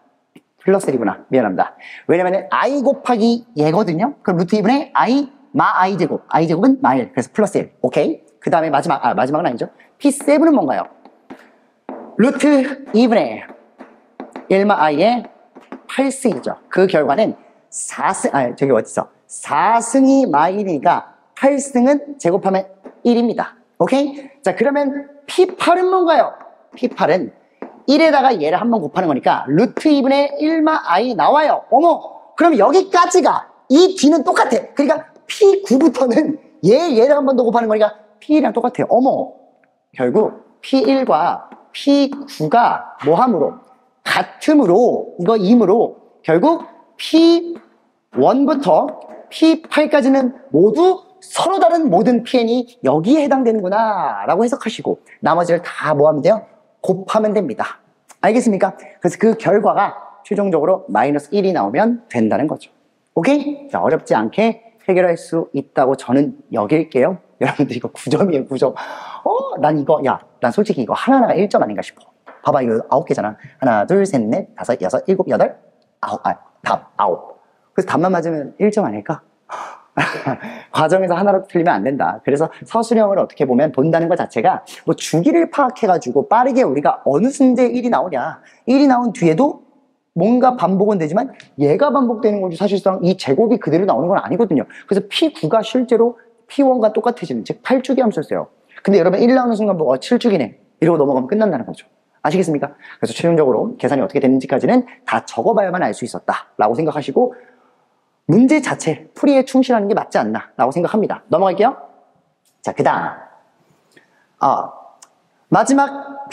플러스 1이구나. 미안합니다. 왜냐면 i 곱하기 얘거든요. 그럼 루트 2분의 i 마 i 제곱. i 제곱은 마 1. 그래서 플러스 1. 오케이. 그 다음에 마지막은 아니죠. P7은 뭔가요? 루트 2분의 1마 i의 8승이죠. 그 결과는 4승이 마 1이니까 8승은 제곱하면 1입니다. 오케이? 자, 그러면 P8은 뭔가요? P8은 1에다가 얘를 한번 곱하는 거니까 루트 2분의 1마 i 나와요. 어머! 그럼 여기까지가 이 뒤는 똑같아. 그러니까 P9부터는 얘를 한 번 더 곱하는 거니까 P1이랑 똑같아요. 어머! 결국 P1과 P9가 뭐함으로? 같음으로 이거 임으로 결국 P1부터 P8까지는 모두 서로 다른 모든 PN이 여기에 해당되는구나 라고 해석하시고 나머지를 다 뭐하면 돼요? 곱하면 됩니다. 알겠습니까? 그래서 그 결과가 최종적으로 마이너스 1이 나오면 된다는 거죠. 오케이? 자, 어렵지 않게 해결할 수 있다고 저는 여길게요. 여러분들 이거 9점이에요, 9점. 난 솔직히 이거 하나하나가 1점 아닌가 싶어. 봐봐, 이거 9개잖아. 하나, 둘, 셋, 넷, 다섯, 여섯, 일곱, 여덟, 아홉. 답, 9. 그래서 답만 맞으면 1점 아닐까? 과정에서 하나라도 틀리면 안 된다. 그래서 서술형을 어떻게 보면 본다는 것 자체가 뭐 주기를 파악해가지고 빠르게 우리가 어느 순서에 1이 나오냐, 1이 나온 뒤에도 뭔가 반복은 되지만 얘가 반복되는 거지 사실상 이 제곱이 그대로 나오는 건 아니거든요. 그래서 P9가 실제로 P1과 똑같아지는, 즉 8주기 함수였어요. 근데 여러분 1 나오는 순간 보고 7주기네 이러고 넘어가면 끝난다는 거죠. 아시겠습니까? 그래서 최종적으로 계산이 어떻게 되는지까지는 다 적어봐야만 알 수 있었다 라고 생각하시고 문제 자체, 풀이에 충실하는 게 맞지 않나 라고 생각합니다. 넘어갈게요. 자, 그 다음 마지막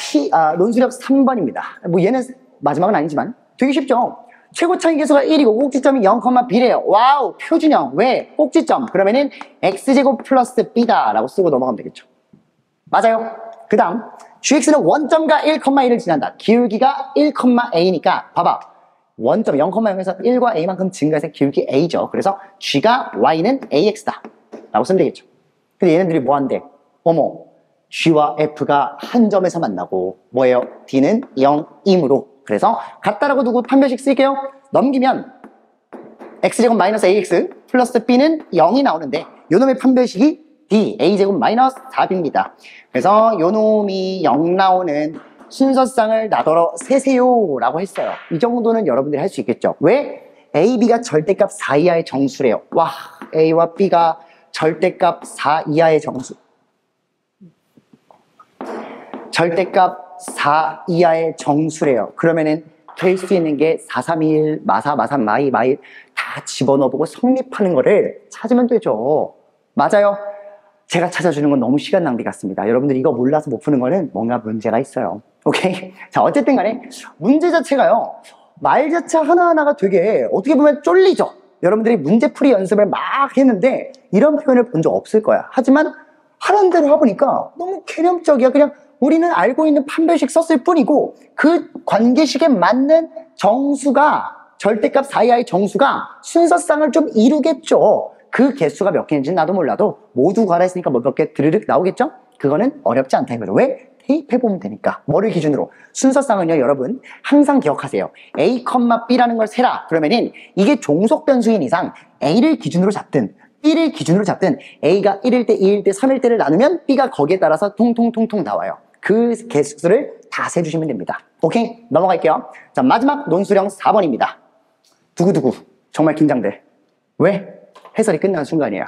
논술역 3번입니다. 뭐 얘는 마지막은 아니지만 되게 쉽죠? 최고 차이계수가 1이고 꼭지점이 0,B래요. 와우, 표준형. 왜? 꼭지점. 그러면은 X제곱 플러스 B다 라고 쓰고 넘어가면 되겠죠. 맞아요. 그 다음 gx는 원점과 1,1을 지난다. 기울기가 1,a니까 봐봐. 원점 0,0에서 1과 a만큼 증가해서 기울기 a죠. 그래서 g가 y는 ax다 라고 쓰면 되겠죠. 근데 얘네들이 뭐 한대? 어머, g와 f가 한 점에서 만나고 뭐예요? d는 0이므로 그래서 같다라고 두고 판별식 쓸게요. 넘기면 x제곱 마이너스 ax 플러스 b는 0이 나오는데 요놈의 판별식이 d, a제곱 마이너스 4b입니다. 그래서 요놈이 0 나오는 순서쌍을 나더러 세세요 라고 했어요. 이 정도는 여러분들이 할 수 있겠죠. 왜? a, b가 절대값 4 이하의 정수래요. 와, a와 b가 절대값 4 이하의 정수. 절대값 4 이하의 정수래요. 그러면은 될 수 있는 게 4, 3, 1, 마사, 마삼, 마이, 마일 다 집어넣어보고 성립하는 거를 찾으면 되죠. 맞아요. 제가 찾아주는 건 너무 시간 낭비 같습니다. 여러분들 이거 몰라서 못 푸는 거는 뭔가 문제가 있어요. 오케이? 자, 어쨌든 간에 문제 자체가요. 말 자체 하나하나가 되게 어떻게 보면 쫄리죠. 여러분들이 문제풀이 연습을 막 했는데 이런 표현을 본 적 없을 거야. 하지만 하는 대로 해보니까 너무 개념적이야. 그냥 우리는 알고 있는 판별식 썼을 뿐이고 그 관계식에 맞는 정수가 절대값 4 이하의 정수가 순서쌍을 좀 이루겠죠. 그 개수가 몇 개인지는 나도 몰라도 모두 괄했으니까 뭐 몇 개 드르륵 나오겠죠? 그거는 어렵지 않다는 거죠. 왜? 대입해보면 되니까. 뭐를 기준으로? 순서쌍은요, 여러분 항상 기억하세요. A, B라는 걸 세라. 그러면은 이게 종속 변수인 이상 A를 기준으로 잡든 B를 기준으로 잡든 A가 1일 때, 2일 때, 3일 때를 나누면 B가 거기에 따라서 통통통통 나와요. 그 개수를 다 세주시면 됩니다. 오케이? 넘어갈게요. 자, 마지막 논술형 4번입니다. 두구두구. 정말 긴장돼. 왜? 해설이 끝나는 순간이에요.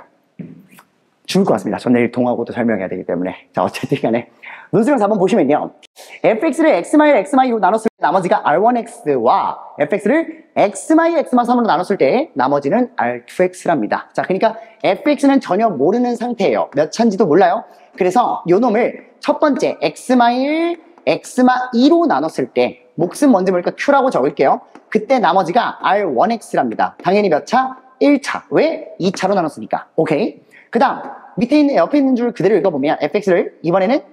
죽을 것 같습니다. 전 내일 동하고도 설명해야 되기 때문에. 자, 어쨌든 간에 논술형 4번 보시면요. fx를 x-xy로 나눴을 때 나머지가 r1x와 fx를 x-x-3으로 나눴을 때 나머지는 r2x랍니다. 자, 그러니까 fx는 전혀 모르는 상태예요. 몇 차인지도 몰라요. 그래서 요 놈을 첫 번째 x-2로 나눴을 때 몫은 뭔지 모르니까 q라고 적을게요. 그때 나머지가 r1x랍니다. 당연히 몇 차? 1차. 왜? 2차로 나눴으니까. 오케이. 그 다음 밑에 있는 옆에 있는 줄 그대로 읽어보면 fx를 이번에는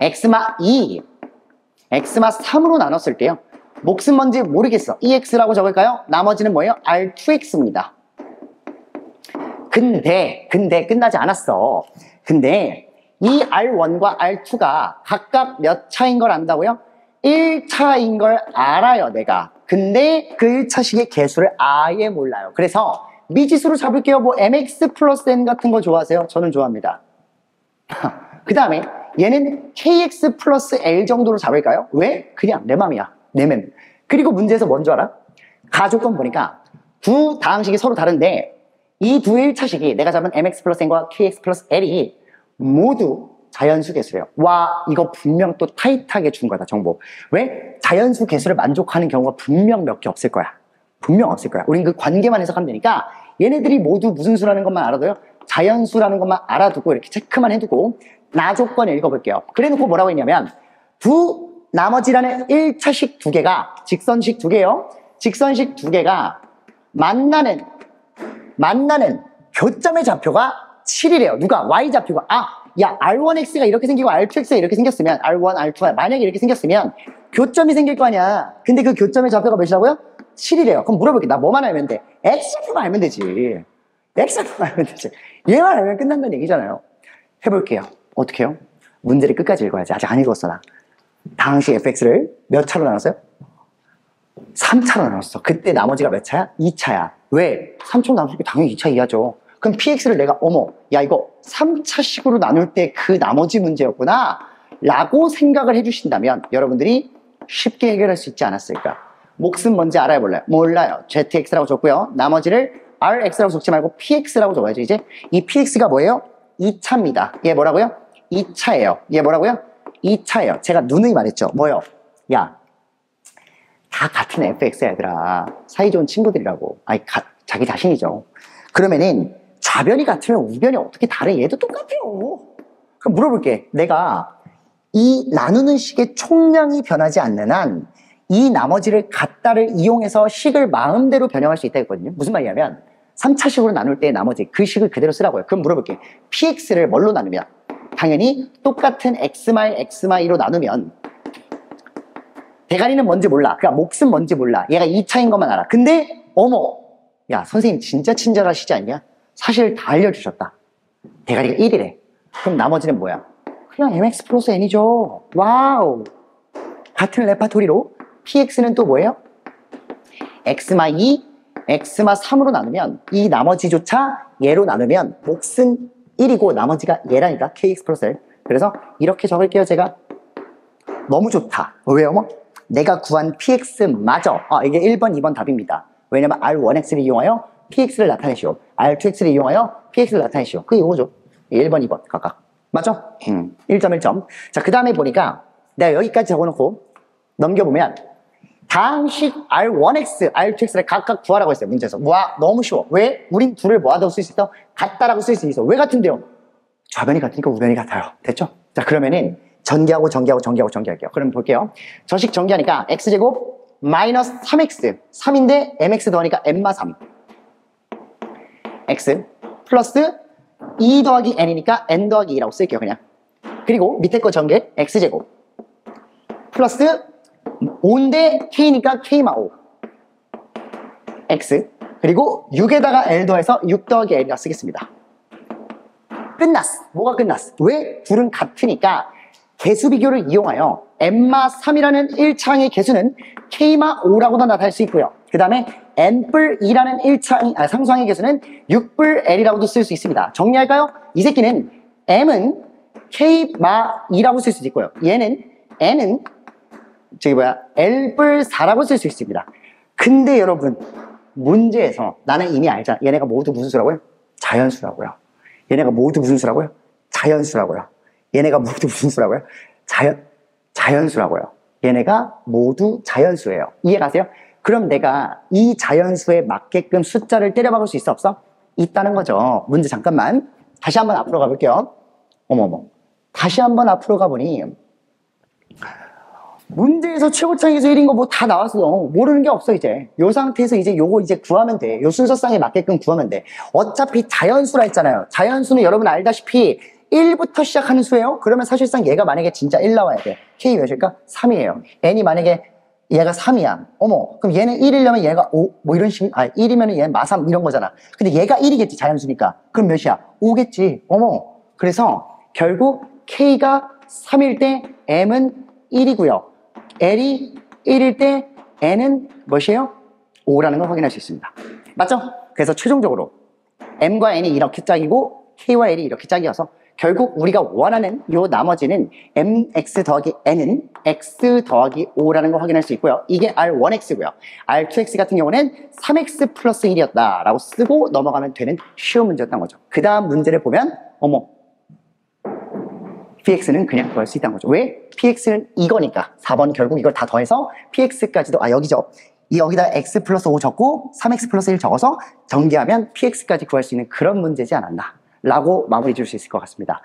x-2, x-3으로 나눴을 때요. 몫은 뭔지 모르겠어. ex라고 적을까요? 나머지는 뭐예요? r2x입니다. 근데 끝나지 않았어. 근데 이 r1과 r2가 각각 몇 차인 걸 안다고요? 1차인 걸 알아요, 내가. 근데 그 1차식의 개수를 아예 몰라요. 그래서 미지수로 잡을게요. 뭐 mx 플러스 n 같은 거 좋아하세요? 저는 좋아합니다. 그 다음에 얘는 kx 플러스 l 정도로 잡을까요? 왜? 그냥 내 맘이야. 내 맘. 그리고 문제에서 뭔 줄 알아? 가조건 보니까 두 다항식이 서로 다른데 이 두 1차식이 내가 잡은 mx 플러스 n과 kx 플러스 l이 모두 자연수 개수래요. 와, 이거 분명 또 타이트하게 준 거다, 정보. 왜? 자연수 개수를 만족하는 경우가 분명 몇 개 없을 거야. 분명 없을 거야. 우린 그 관계만 해석하면 되니까 얘네들이 모두 무슨 수라는 것만 알아둬요. 자연수라는 것만 알아두고 이렇게 체크만 해두고 나 조건 읽어볼게요. 그래놓고 뭐라고 했냐면 나머지라는 1차식 두 개가 직선식 두 개요. 직선식 두 개가 만나는 교점의 좌표가 7이래요. 누가? Y좌표가. 야, R1X가 이렇게 생기고 R2X가 이렇게 생겼으면 R1, R2가 만약에 이렇게 생겼으면 교점이 생길 거 아니야. 근데 그 교점의 좌표가 몇이라고요? 7이래요. 그럼 물어볼게. 나 뭐만 알면 돼? X좌표만 알면 되지. X좌표만 알면 되지. 얘만 알면 끝난다는 얘기잖아요. 해볼게요. 어떻게 해요? 문제를 끝까지 읽어야지. 아직 안 읽었어, 나. 다항식 fx를 몇 차로 나눴어요? 3차로 나눴어. 그때 나머지가 몇 차야? 2차야. 왜? 3차로 나눌 수 있고 당연히 2차 이하죠. 그럼 px를 내가 어머 야 이거 3차식으로 나눌 때 그 나머지 문제였구나 라고 생각을 해주신다면 여러분들이 쉽게 해결할 수 있지 않았을까? 몫은 뭔지 알아야 몰라요? 몰라요. zx라고 줬고요. 나머지를 rx라고 적지 말고 px라고 적어야죠. 이제 이 px가 뭐예요? 2차입니다. 얘 뭐라고요? 2차예요. 얘 뭐라고요? 2차예요. 제가 누누이 말했죠. 뭐요? 야, 다 같은 fx야 얘들아. 사이좋은 친구들이라고. 아니 자기 자신이죠. 그러면은 좌변이 같으면 우변이 어떻게 다른 얘도 똑같아요. 그럼 물어볼게. 내가 이 나누는 식의 총량이 변하지 않는 한 이 나머지를 갖다를 이용해서 식을 마음대로 변형할 수 있다 했거든요. 무슨 말이냐면 3차식으로 나눌 때 나머지 그 식을 그대로 쓰라고요. 그럼 물어볼게. px를 뭘로 나누면? 당연히 똑같은 x마이로 나누면 대가리는 뭔지 몰라. 그러니까 몫은 뭔지 몰라. 얘가 2차인 것만 알아. 근데 어머 야 선생님 진짜 친절하시지 않냐? 사실 다 알려주셨다. 대가리가 1이래. 그럼 나머지는 뭐야? 그냥 mx 플러스 n이죠. 와우. 같은 레파토리로 px는 또 뭐예요? x마 2, x마 3으로 나누면 이 나머지조차 얘로 나누면 몫은 1이고 나머지가 얘라니까 kx 플러스 l. 그래서 이렇게 적을게요. 제가 너무 좋다. 왜요? 뭐? 내가 구한 px마저 이게 1번, 2번 답입니다. 왜냐면 r1x를 이용하여 px를 나타내시오. r2x를 이용하여 px를 나타내시오. 그게 이거죠. 1번, 2번 각각. 맞죠? 1점, 1점. 자, 그 다음에 보니까 내가 여기까지 적어놓고 넘겨보면 다항식 r1x, r2x를 각각 구하라고 했어요. 문제에서. 와, 너무 쉬워. 왜? 우린 둘을 모아도 쓸 수 있어? 같다라고 쓸 수 있어. 왜 같은데요? 좌변이 같으니까 우변이 같아요. 됐죠? 자, 그러면은 전개할게요. 그럼 볼게요. 저식 전개하니까 x제곱 마이너스 3x 3인데 mx 더하니까 m마 3 x 플러스 2 더하기 n이니까 n 더하기 2라고 쓸게요. 그냥. 그리고 밑에 거 전개 x제곱 플러스 5인데 k니까 k마 5 x 그리고 6에다가 l 더해서 6 더하기 l이라 쓰겠습니다. 끝났어. 뭐가 끝났어? 왜? 둘은 같으니까 개수 비교를 이용하여 n마 3이라는 1차항의 개수는 k마 5라고도 나타낼 수 있고요. 그 다음에 n 뿔 2라는 상수항의 개수는 6뿔 l이라고도 쓸 수 있습니다. 정리할까요? 이 새끼는 m은 k마 2라고 쓸 수 있고요. 얘는 n은 l뿔 4라고 쓸 수 있습니다. 근데 여러분 문제에서 나는 이미 알잖아. 얘네가 모두 무슨 수라고요? 자연수라고요. 얘네가 모두 무슨 수라고요? 자연수라고요. 얘네가 모두 무슨 수라고요? 자연수라고요. 얘네가 모두 자연수예요. 이해가세요? 그럼 내가 이 자연수에 맞게끔 숫자를 때려박을 수 있어 없어? 있다는 거죠. 문제 잠깐만 다시 한번 앞으로 가볼게요. 어머머 다시 한번 앞으로 가보니 문제에서 최고차항에서 1인 거 뭐 다 나왔어. 모르는 게 없어 이제. 요 상태에서 이제 요거 이제 구하면 돼. 요 순서상에 맞게끔 구하면 돼. 어차피 자연수라 했잖아요. 자연수는 여러분 알다시피 1부터 시작하는 수예요. 그러면 사실상 얘가 만약에 진짜 1 나와야 돼. K 몇일까? 3이에요. N이 만약에 얘가 3이야. 어머 그럼 얘는 1이려면 얘가 5 뭐 이런 식 1이면 얘는 마3 이런 거잖아. 근데 얘가 1이겠지 자연수니까. 그럼 몇이야? 5겠지. 어머 그래서 결국 K가 3일 때 M은 1이고요. L이 1일 때 N은 몇이에요? 5라는 걸 확인할 수 있습니다. 맞죠? 그래서 최종적으로 M과 N이 이렇게 짝이고 K와 L이 이렇게 짝이어서 결국 우리가 원하는 요 나머지는 MX 더하기 N은 X 더하기 5라는 걸 확인할 수 있고요. 이게 R1X고요. R2X 같은 경우는 3X 플러스 1이었다 라고 쓰고 넘어가면 되는 쉬운 문제였던 거죠. 그 다음 문제를 보면 어머 px는 그냥 구할 수 있다는 거죠. 왜? px는 이거니까 4번 결국 이걸 다 더해서 px까지도 여기죠. 여기다 x 플러스 5 적고 3x 플러스 1 적어서 전개하면 px까지 구할 수 있는 그런 문제지 않았나 라고 마무리 줄 수 있을 것 같습니다.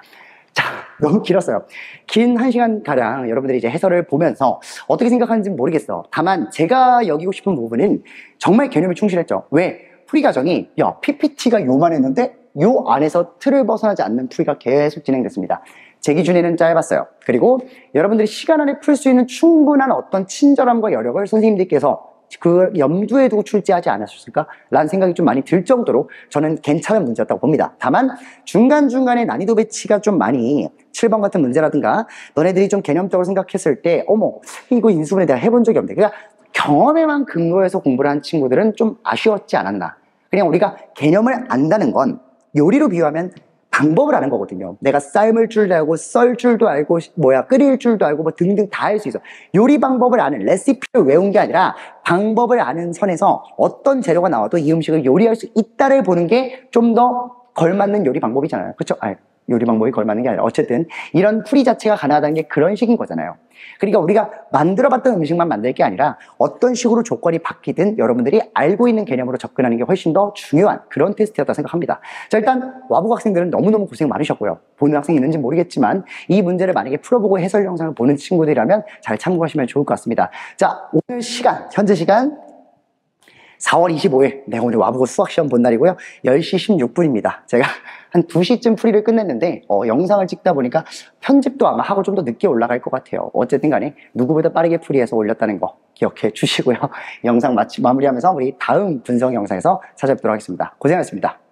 자, 너무 길었어요. 긴 1시간가량 여러분들이 이제 해설을 보면서 어떻게 생각하는지 모르겠어. 다만 제가 여기고 싶은 부분은 정말 개념이 충실했죠. 왜? 풀이 과정이 PPT가 요만했는데 요 안에서 틀을 벗어나지 않는 풀이가 계속 진행됐습니다. 제 기준에는 짧았어요. 그리고 여러분들이 시간 안에 풀 수 있는 충분한 어떤 친절함과 여력을 선생님들께서 그 염두에 두고 출제하지 않았을까? 라는 생각이 좀 많이 들 정도로 저는 괜찮은 문제였다고 봅니다. 다만 중간중간에 난이도 배치가 좀 많이 7번 같은 문제라든가 너네들이 좀 개념적으로 생각했을 때 어머 이거 인수분해 내가 해본 적이 없는데 그러니까 경험에만 근거해서 공부를 한 친구들은 좀 아쉬웠지 않았나 그냥 우리가 개념을 안다는 건 요리로 비유하면 방법을 아는 거거든요. 내가 삶을 줄도 알고 썰 줄도 알고 끓일 줄도 알고 뭐 등등 다 할 수 있어. 요리 방법을 아는, 레시피를 외운 게 아니라 방법을 아는 선에서 어떤 재료가 나와도 이 음식을 요리할 수 있다를 보는 게 좀 더 걸맞는 요리 방법이잖아요. 그렇죠? 요리 방법이 걸맞는 게 아니라 어쨌든 이런 풀이 자체가 가능하다는 게 그런 식인 거잖아요. 그러니까 우리가 만들어봤던 음식만 만들 게 아니라 어떤 식으로 조건이 바뀌든 여러분들이 알고 있는 개념으로 접근하는 게 훨씬 더 중요한 그런 테스트였다고 생각합니다. 자, 일단 와북 학생들은 너무너무 고생 많으셨고요. 보는 학생이 있는지 모르겠지만 이 문제를 만약에 풀어보고 해설 영상을 보는 친구들이라면 잘 참고하시면 좋을 것 같습니다. 자, 오늘 시간, 현재 시간 4월 25일, 네, 오늘 와보고 수학시험 본 날이고요. 10시 16분입니다. 제가 한 2시쯤 풀이를 끝냈는데 영상을 찍다 보니까 편집도 아마 하고 좀 더 늦게 올라갈 것 같아요. 어쨌든 간에 누구보다 빠르게 풀이해서 올렸다는 거 기억해 주시고요. 영상 마무리하면서 우리 다음 분석 영상에서 찾아뵙도록 하겠습니다. 고생하셨습니다.